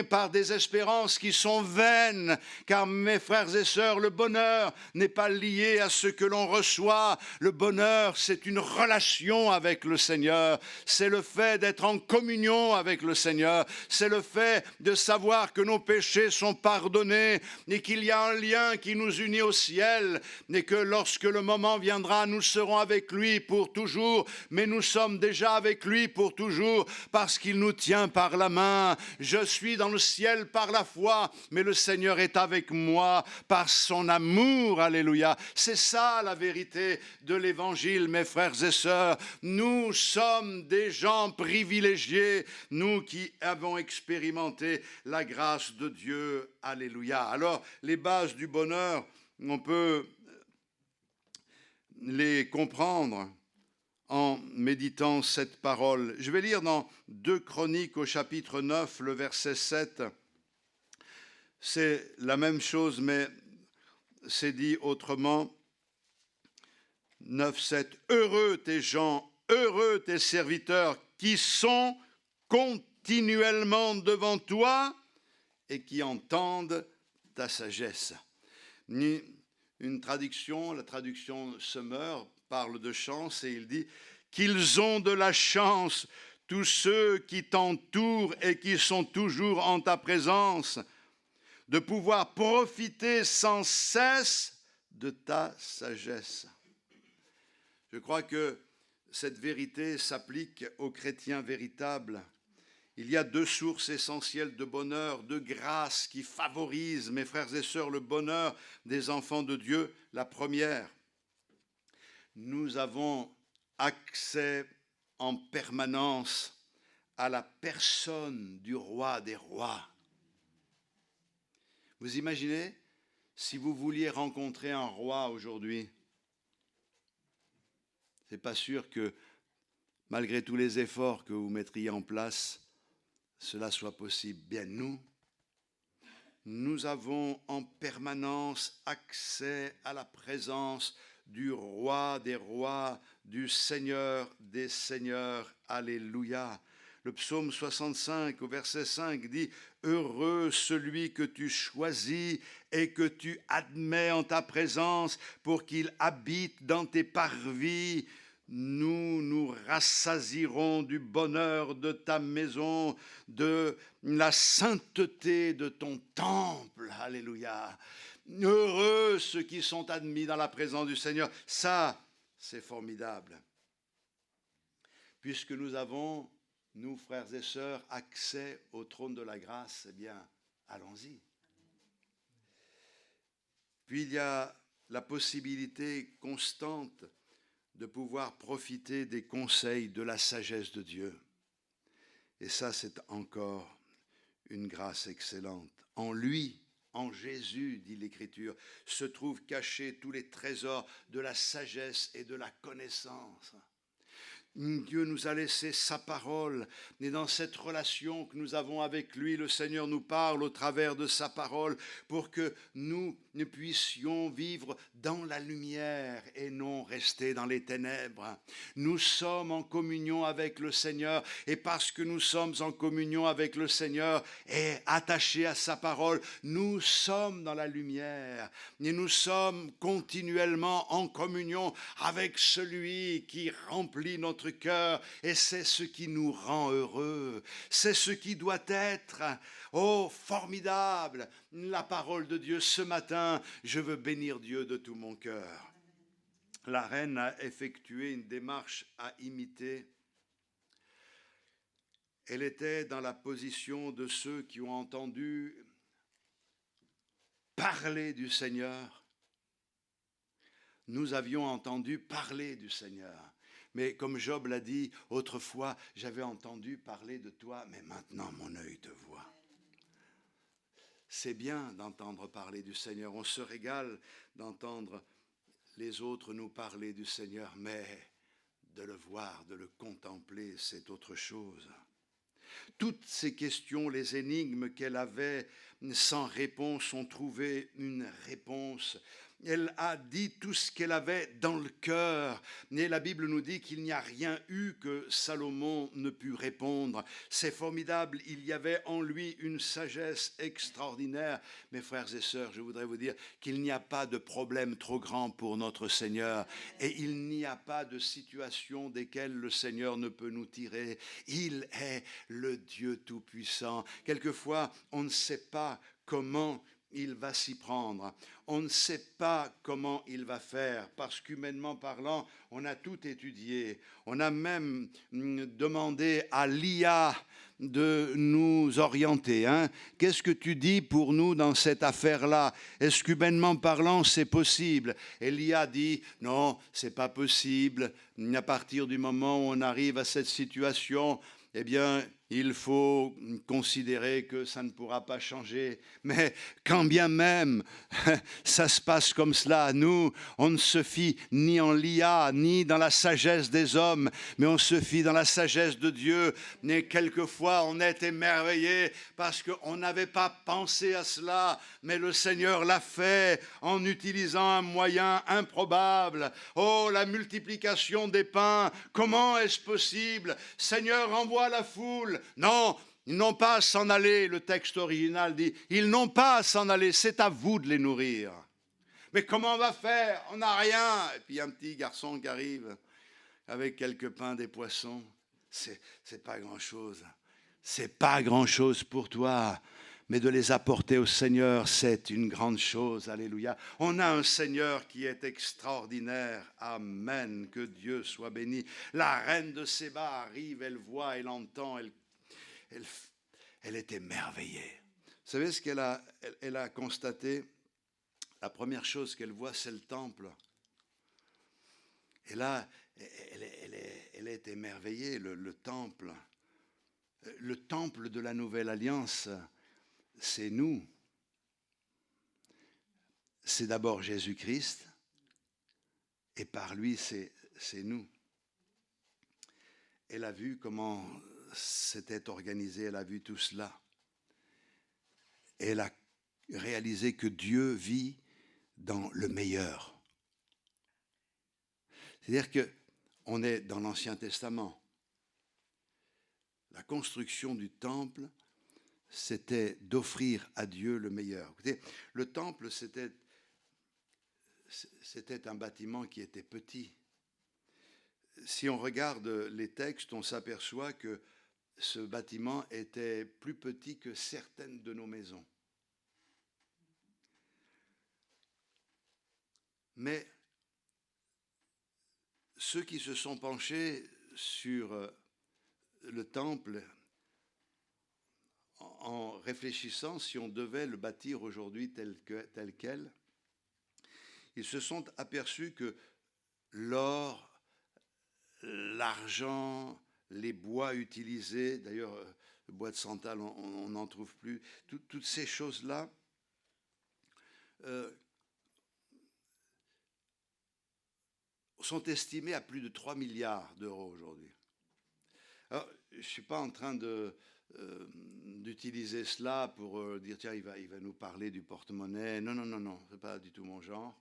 par des espérances qui sont vaines, car mes frères et sœurs, le bonheur n'est pas lié à ce que l'on reçoit. Le bonheur, c'est une relation avec le Seigneur. C'est le fait d'être en communion avec le Seigneur. C'est le fait de savoir que nos péchés sont pardonnés et qu'il y a un lien qui nous unit au ciel et que lorsque le moment viendra, nous serons avec lui pour toujours, mais nous sommes déjà avec lui pour toujours parce qu'il nous tient par la main. Je suis dans le ciel par la foi, mais le Seigneur est avec moi par son amour. Alléluia. C'est ça la vérité de l'évangile, mes frères et sœurs. Nous sommes des gens privilégiés, nous qui avons expérimenté la grâce de Dieu. Alléluia. Alors, les bases du bonheur, on peut les comprendre en méditant cette parole. Je vais lire dans 2 Chroniques au chapitre 9, le verset 7. C'est la même chose, mais c'est dit autrement. 9, 7. Heureux tes gens, heureux tes serviteurs qui sont continuellement devant toi et qui entendent ta sagesse. Une traduction, la traduction Semeur, parle de chance et il dit qu'ils ont de la chance, tous ceux qui t'entourent et qui sont toujours en ta présence, de pouvoir profiter sans cesse de ta sagesse. Je crois que cette vérité s'applique aux chrétiens véritables. Il y a deux sources essentielles de bonheur, de grâce qui favorisent, mes frères et sœurs, le bonheur des enfants de Dieu. La première, nous avons accès en permanence à la personne du roi des rois. Vous imaginez, si vous vouliez rencontrer un roi aujourd'hui, c'est pas sûr que, malgré tous les efforts que vous mettriez en place, cela soit possible. Bien, nous avons en permanence accès à la présence du roi des rois, du Seigneur des seigneurs. Alléluia. Le psaume 65 au verset 5 dit « Heureux celui que tu choisis et que tu admets en ta présence pour qu'il habite dans tes parvis. Nous nous rassasierons du bonheur de ta maison, de la sainteté de ton temple. » Alléluia. Heureux ceux qui sont admis dans la présence du Seigneur. Ça, c'est formidable. Puisque nous avons, nous, frères et sœurs, accès au trône de la grâce, eh bien, allons-y. Puis il y a la possibilité constante de pouvoir profiter des conseils de la sagesse de Dieu. Et ça, c'est encore une grâce excellente. En lui, en Jésus, dit l'Écriture, se trouvent cachés tous les trésors de la sagesse et de la connaissance. Dieu nous a laissé sa parole, et dans cette relation que nous avons avec lui, le Seigneur nous parle au travers de sa parole pour que nous puissions vivre dans la lumière et non rester dans les ténèbres. Nous sommes en communion avec le Seigneur, et parce que nous sommes en communion avec le Seigneur et attachés à sa parole, nous sommes dans la lumière et nous sommes continuellement en communion avec celui qui remplit notre cœur, et c'est ce qui nous rend heureux, c'est ce qui doit être. Oh, formidable, la parole de Dieu ce matin. Je veux bénir Dieu de tout mon cœur. La reine a effectué une démarche à imiter. Elle était dans la position de ceux qui ont entendu parler du Seigneur. Nous avions entendu parler du Seigneur. Mais comme Job l'a dit, autrefois, j'avais entendu parler de toi, mais maintenant mon œil te voit. C'est bien d'entendre parler du Seigneur. On se régale d'entendre les autres nous parler du Seigneur, mais de le voir, de le contempler, c'est autre chose. Toutes ces questions, les énigmes qu'elle avait sans réponse, ont trouvé une réponse. Elle a dit tout ce qu'elle avait dans le cœur. Et la Bible nous dit qu'il n'y a rien eu que Salomon ne put répondre. C'est formidable, il y avait en lui une sagesse extraordinaire. Mes frères et sœurs, je voudrais vous dire qu'il n'y a pas de problème trop grand pour notre Seigneur. Et il n'y a pas de situation desquelles le Seigneur ne peut nous tirer. Il est le Dieu Tout-Puissant. Quelquefois, on ne sait pas comment il va s'y prendre. On ne sait pas comment il va faire, parce qu'humainement parlant, on a tout étudié. On a même demandé à l'IA de nous orienter. Qu'est-ce que tu dis pour nous dans cette affaire-là? Est-ce qu'humainement parlant, c'est possible? Et l'IA dit, non, c'est pas possible. À partir du moment où on arrive à cette situation, eh bien, il faut considérer que ça ne pourra pas changer. Mais quand bien même ça se passe comme cela, nous, on ne se fie ni en l'IA, ni dans la sagesse des hommes, mais on se fie dans la sagesse de Dieu. Et quelquefois, on est émerveillé parce qu'on n'avait pas pensé à cela, mais le Seigneur l'a fait en utilisant un moyen improbable. Oh, la multiplication des pains, comment est-ce possible? Seigneur, envoie la foule. Non, ils n'ont pas à s'en aller, le texte original dit, ils n'ont pas à s'en aller, c'est à vous de les nourrir. Mais comment on va faire? On n'a rien. Et puis un petit garçon qui arrive avec quelques pains, des poissons. c'est pas grand-chose. C'est pas grand-chose pour toi. Mais de les apporter au Seigneur, c'est une grande chose. Alléluia. On a un Seigneur qui est extraordinaire. Amen. Que Dieu soit béni. La reine de Séba arrive, elle voit, elle entend, elle est émerveillée. Vous savez ce elle a constaté? La première chose qu'elle voit, c'est le temple. Et là, elle est émerveillée, le temple. Le temple de la Nouvelle Alliance, c'est nous. C'est d'abord Jésus-Christ, et par lui, c'est nous. Elle a vu comment c'était organisé, elle a vu tout cela. Elle a réalisé que Dieu vit dans le meilleur. C'est-à-dire qu'on est dans l'Ancien Testament. La construction du temple, c'était d'offrir à Dieu le meilleur. Écoutez, le temple, c'était un bâtiment qui était petit. Si on regarde les textes, on s'aperçoit que ce bâtiment était plus petit que certaines de nos maisons. Mais ceux qui se sont penchés sur le temple, en réfléchissant si on devait le bâtir aujourd'hui tel quel, ils se sont aperçus que l'or, l'argent, les bois utilisés, d'ailleurs le bois de santal on n'en trouve plus, toutes ces choses-là sont estimées à plus de 3 milliards d'euros aujourd'hui. Alors, je ne suis pas en train d'utiliser cela pour dire tiens, il va nous parler du porte-monnaie. Non, ce n'est pas du tout mon genre.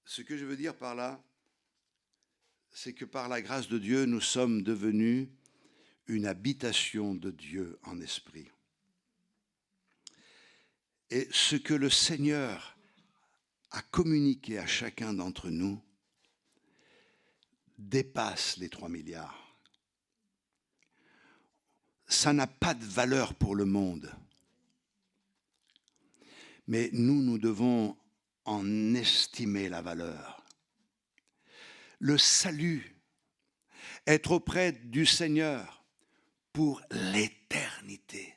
Ce que je veux dire par là, c'est que par la grâce de Dieu, nous sommes devenus une habitation de Dieu en esprit. Et ce que le Seigneur a communiqué à chacun d'entre nous dépasse les 3 milliards. Ça n'a pas de valeur pour le monde. Mais nous devons en estimer la valeur. Le salut, être auprès du Seigneur pour l'éternité.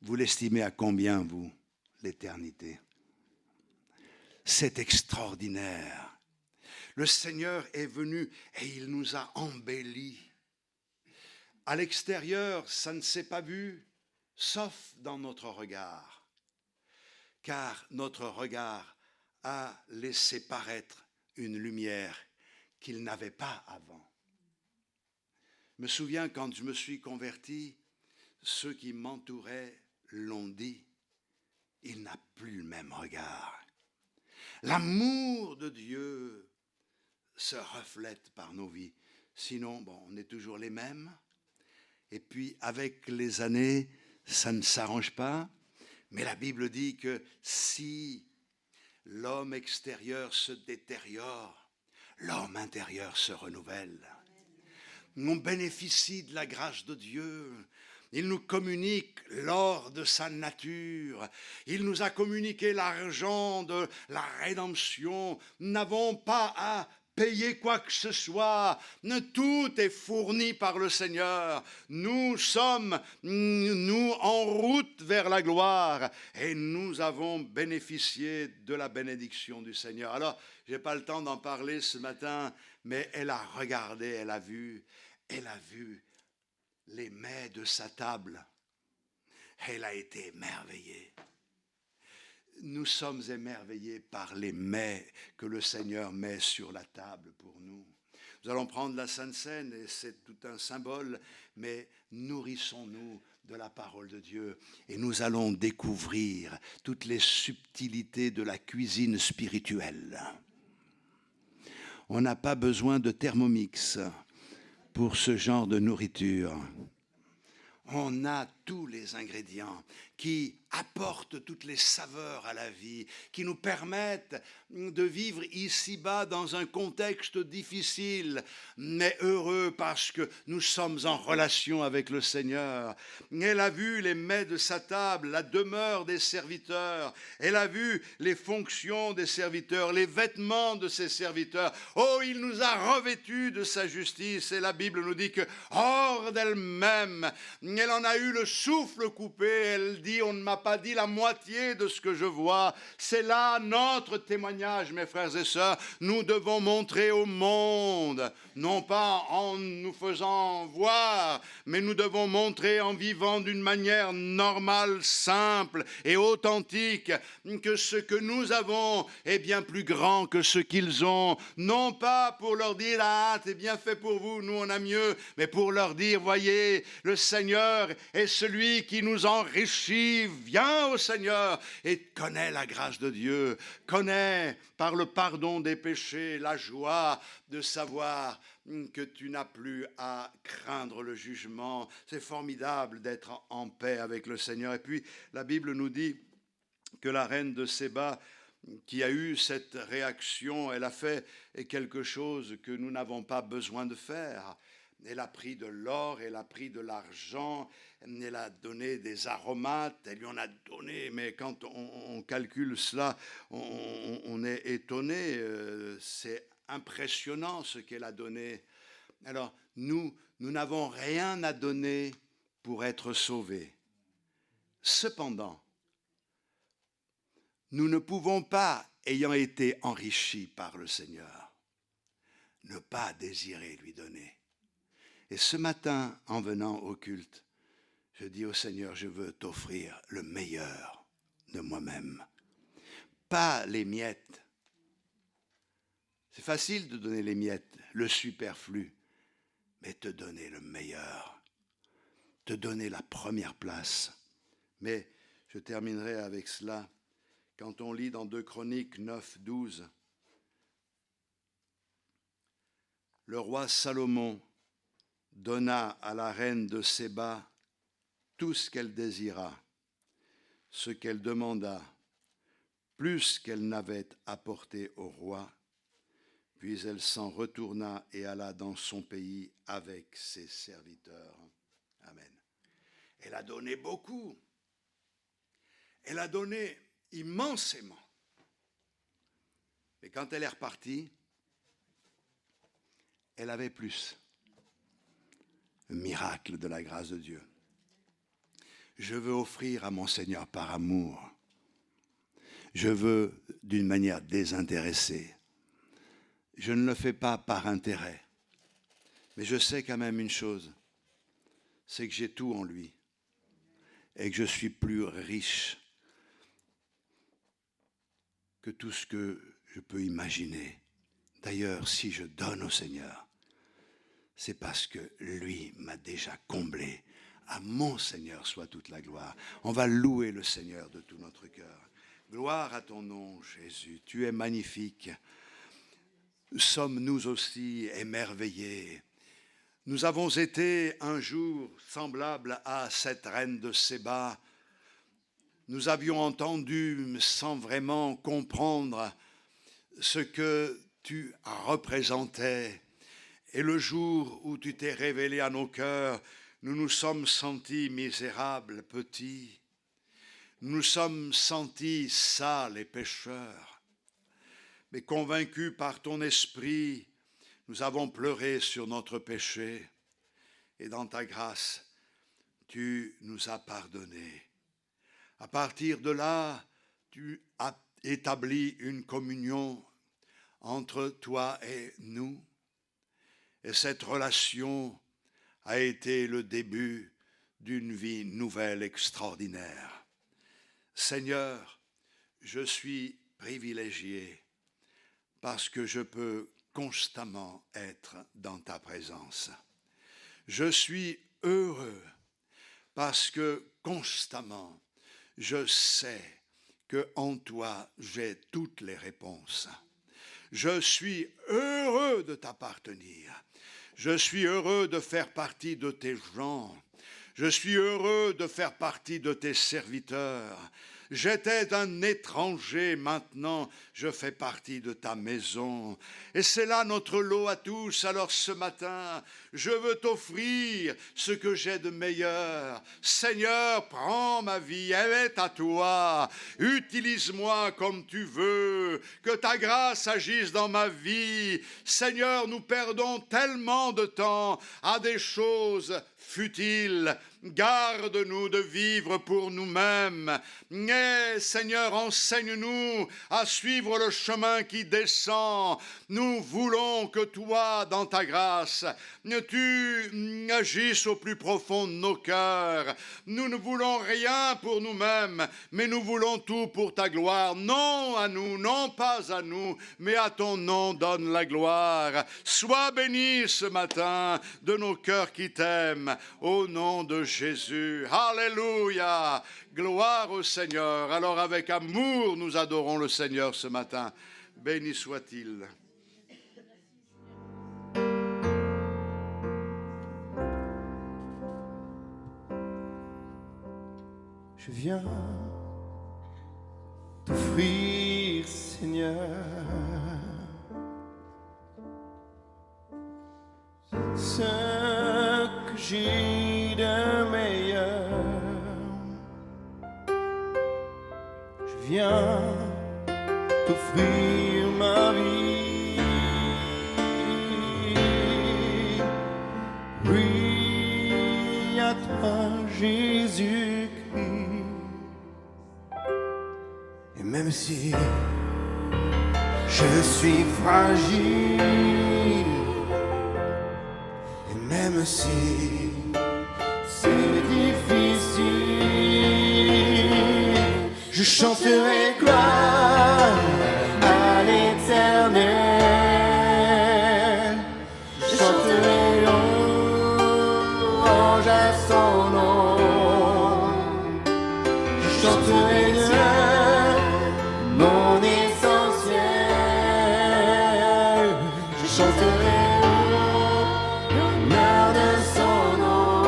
Vous l'estimez à combien, vous, l'éternité? C'est extraordinaire. Le Seigneur est venu et il nous a embellis. À l'extérieur, ça ne s'est pas vu, sauf dans notre regard. Car notre regard a laissé paraître une lumière qu'il n'avait pas avant. Je me souviens quand je me suis converti, ceux qui m'entouraient l'ont dit, il n'a plus le même regard. L'amour de Dieu se reflète par nos vies. Sinon, on est toujours les mêmes. Et puis, avec les années, ça ne s'arrange pas. Mais la Bible dit que si l'homme extérieur se détériore, l'homme intérieur se renouvelle. On bénéficie de la grâce de Dieu. Il nous communique l'or de sa nature. Il nous a communiqué l'argent de la rédemption. Nous n'avons pas à payer quoi que ce soit. Tout est fourni par le Seigneur. Nous sommes, en route vers la gloire. Et nous avons bénéficié de la bénédiction du Seigneur. Alors, je n'ai pas le temps d'en parler ce matin, mais elle a regardé, elle a vu les mets de sa table. Elle a été émerveillée. Nous sommes émerveillés par les mets que le Seigneur met sur la table pour nous. Nous allons prendre la Sainte Seine et c'est tout un symbole, mais nourrissons-nous de la parole de Dieu et nous allons découvrir toutes les subtilités de la cuisine spirituelle. On n'a pas besoin de Thermomix pour ce genre de nourriture. On a tous les ingrédients qui apportent toutes les saveurs à la vie, qui nous permettent de vivre ici-bas dans un contexte difficile, mais heureux parce que nous sommes en relation avec le Seigneur. Elle a vu les mets de sa table, la demeure des serviteurs. Elle a vu les fonctions des serviteurs, les vêtements de ses serviteurs. Oh, il nous a revêtus de sa justice. Et la Bible nous dit que hors d'elle-même, elle en a eu le souffle coupé. Elle dit, on ne m'a pas dit la moitié de ce que je vois. C'est là notre témoignage, mes frères et sœurs. Nous devons montrer au monde, non pas en nous faisant voir, mais nous devons montrer en vivant d'une manière normale, simple et authentique, que ce que nous avons est bien plus grand que ce qu'ils ont. Non pas pour leur dire, ah, c'est bien fait pour vous, nous on a mieux, mais pour leur dire, voyez, le Seigneur est celui qui nous enrichit. Viens au Seigneur et connais la grâce de Dieu, connais par le pardon des péchés la joie de savoir que tu n'as plus à craindre le jugement. C'est formidable d'être en paix avec le Seigneur. Et puis la Bible nous dit que la reine de Séba, qui a eu cette réaction, elle a fait quelque chose que nous n'avons pas besoin de faire. Elle a pris de l'or, elle a pris de l'argent, elle a donné des aromates, elle lui en a donné, mais quand on calcule cela, on est étonné, c'est impressionnant ce qu'elle a donné. Alors, nous n'avons rien à donner pour être sauvés. Cependant, nous ne pouvons pas, ayant été enrichis par le Seigneur, ne pas désirer lui donner. Et ce matin, en venant au culte, je dis au Seigneur, je veux t'offrir le meilleur de moi-même. Pas les miettes. C'est facile de donner les miettes, le superflu, mais te donner le meilleur, te donner la première place. Mais je terminerai avec cela. Quand on lit dans 2 Chroniques 9, 12, le roi Salomon donna à la reine de Séba tout ce qu'elle désira, ce qu'elle demanda, plus qu'elle n'avait apporté au roi. Puis elle s'en retourna et alla dans son pays avec ses serviteurs. Amen. Elle a donné beaucoup. Elle a donné immensément. Et quand elle est repartie, elle avait plus. Le miracle de la grâce de Dieu. Je veux offrir à mon Seigneur par amour. Je veux d'une manière désintéressée. Je ne le fais pas par intérêt. Mais je sais quand même une chose, c'est que j'ai tout en lui et que je suis plus riche que tout ce que je peux imaginer. D'ailleurs, si je donne au Seigneur, c'est parce que lui m'a déjà comblé. À mon Seigneur soit toute la gloire. On va louer le Seigneur de tout notre cœur. Gloire à ton nom, Jésus. Tu es magnifique. Sommes nous aussi émerveillés. Nous avons été un jour semblables à cette reine de Séba. Nous avions entendu sans vraiment comprendre ce que tu représentais. Et le jour où tu t'es révélé à nos cœurs, nous nous sommes sentis misérables, petits. Nous nous sommes sentis sales et pécheurs. Mais convaincus par ton esprit, nous avons pleuré sur notre péché. Et dans ta grâce, tu nous as pardonnés. À partir de là, tu as établi une communion entre toi et nous. Et cette relation a été le début d'une vie nouvelle, extraordinaire. Seigneur, je suis privilégié parce que je peux constamment être dans ta présence. Je suis heureux parce que constamment, je sais qu'en toi, j'ai toutes les réponses. Je suis heureux de t'appartenir. Je suis heureux de faire partie de tes gens. Je suis heureux de faire partie de tes serviteurs. J'étais un étranger, maintenant je fais partie de ta maison. Et c'est là notre lot à tous. Alors ce matin, je veux t'offrir ce que j'ai de meilleur. Seigneur, prends ma vie, elle est à toi. Utilise-moi comme tu veux. Que ta grâce agisse dans ma vie. Seigneur, nous perdons tellement de temps à des choses futiles. Garde-nous de vivre pour nous-mêmes. Mais, Seigneur, enseigne-nous à suivre le chemin qui descend. Nous voulons que toi, dans ta grâce, tu agisses au plus profond de nos cœurs. Nous ne voulons rien pour nous-mêmes, mais nous voulons tout pour ta gloire. Non à nous, non pas à nous, mais à ton nom donne la gloire. Sois béni ce matin de nos cœurs qui t'aiment, au nom de Jésus. Alléluia. Gloire au Seigneur. Alors avec amour, nous adorons le Seigneur ce matin. Béni soit-il. Je viens t'offrir, Seigneur, ce que j'ai de meilleur. Je viens t'offrir ma vie. Oui, à toi, Jésus-Christ. Et même si je suis fragile, et même si c'est difficile, je chanterai gloire à l'Éternel. Je chanterai louange à son nom. Je chanterai mon essentiel. Je chanterai l'honneur de son nom.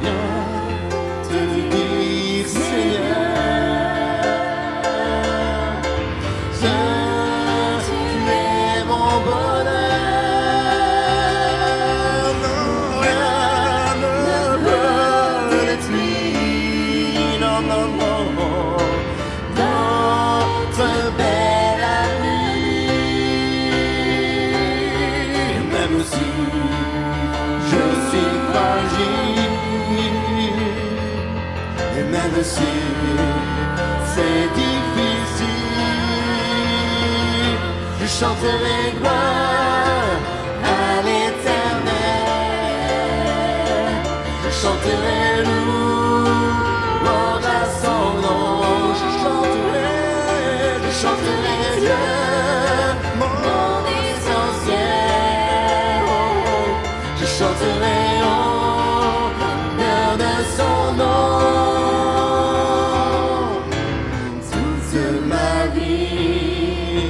Viens te dire, Seigneur, que tu es mon bonheur. Non, rien ne peut détruire. Non, non, non. Notre belle amie. Même si je suis fragile, et même si c'est difficile, je chanterai gloire à l'Éternel. Je chanterai louange à son nom. Je chanterai Dieu, mon essentiel. Je chanterai en l'honneur de son nom. Toute ma vie,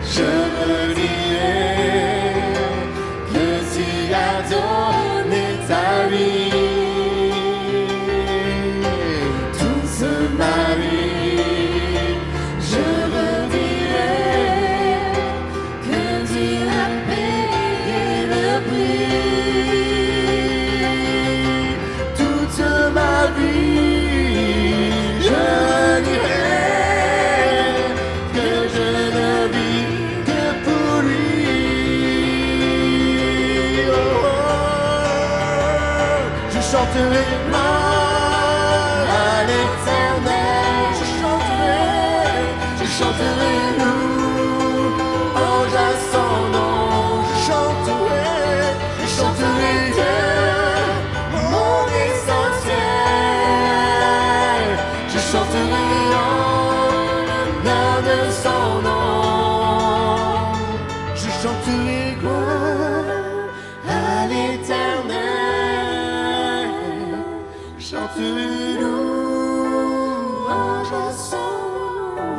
je me dirai que tu as donné ta vie. Toute ma vie, je me dirai que tu as payé le prix. Toute ma vie, je dirai que je ne vis que pour lui. Oh, je chanterai gloire à l'Éternel. Je chanterai louange à son nom. Je chanterai Dieu, mon essentiel. Je chanterai en l'honneur de son nom. Je chanterai gloire à l'Éternel. Je chanterai louange à son nom.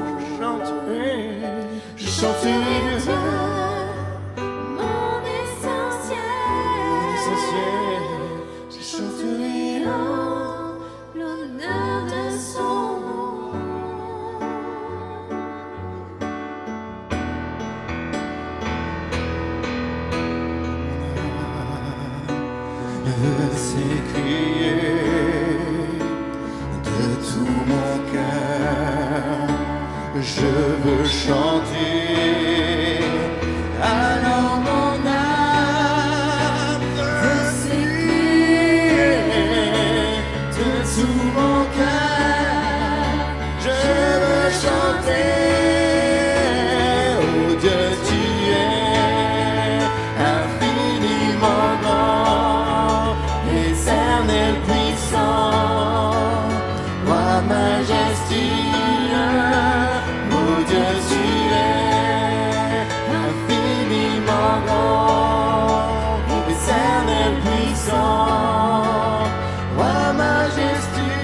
Je chanterai Dieu, Mon essentiel. essentiel. je veux chanter. Alors mon âme veut s'écrire de tout mon cœur. Je veux chanter. Oh Dieu, tu es infiniment grand, éternel puissant, roi majestueux. Oh Dieu, tu es infiniment grand, éternel puissant, roi majestueux.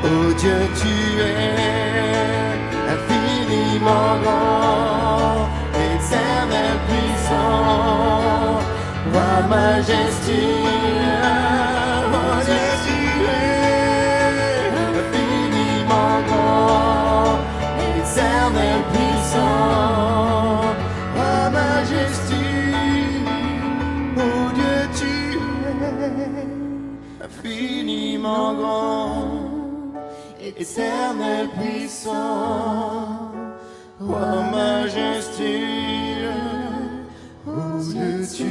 Oh Dieu, tu es infiniment grand, éternel puissant, roi majestueux. Oh Dieu, tu es infiniment grand, éternel puissant, roi majestueux. Oh Dieu, tu es infiniment grand, éternel puissant, roi majestueux. Oh Dieu, tu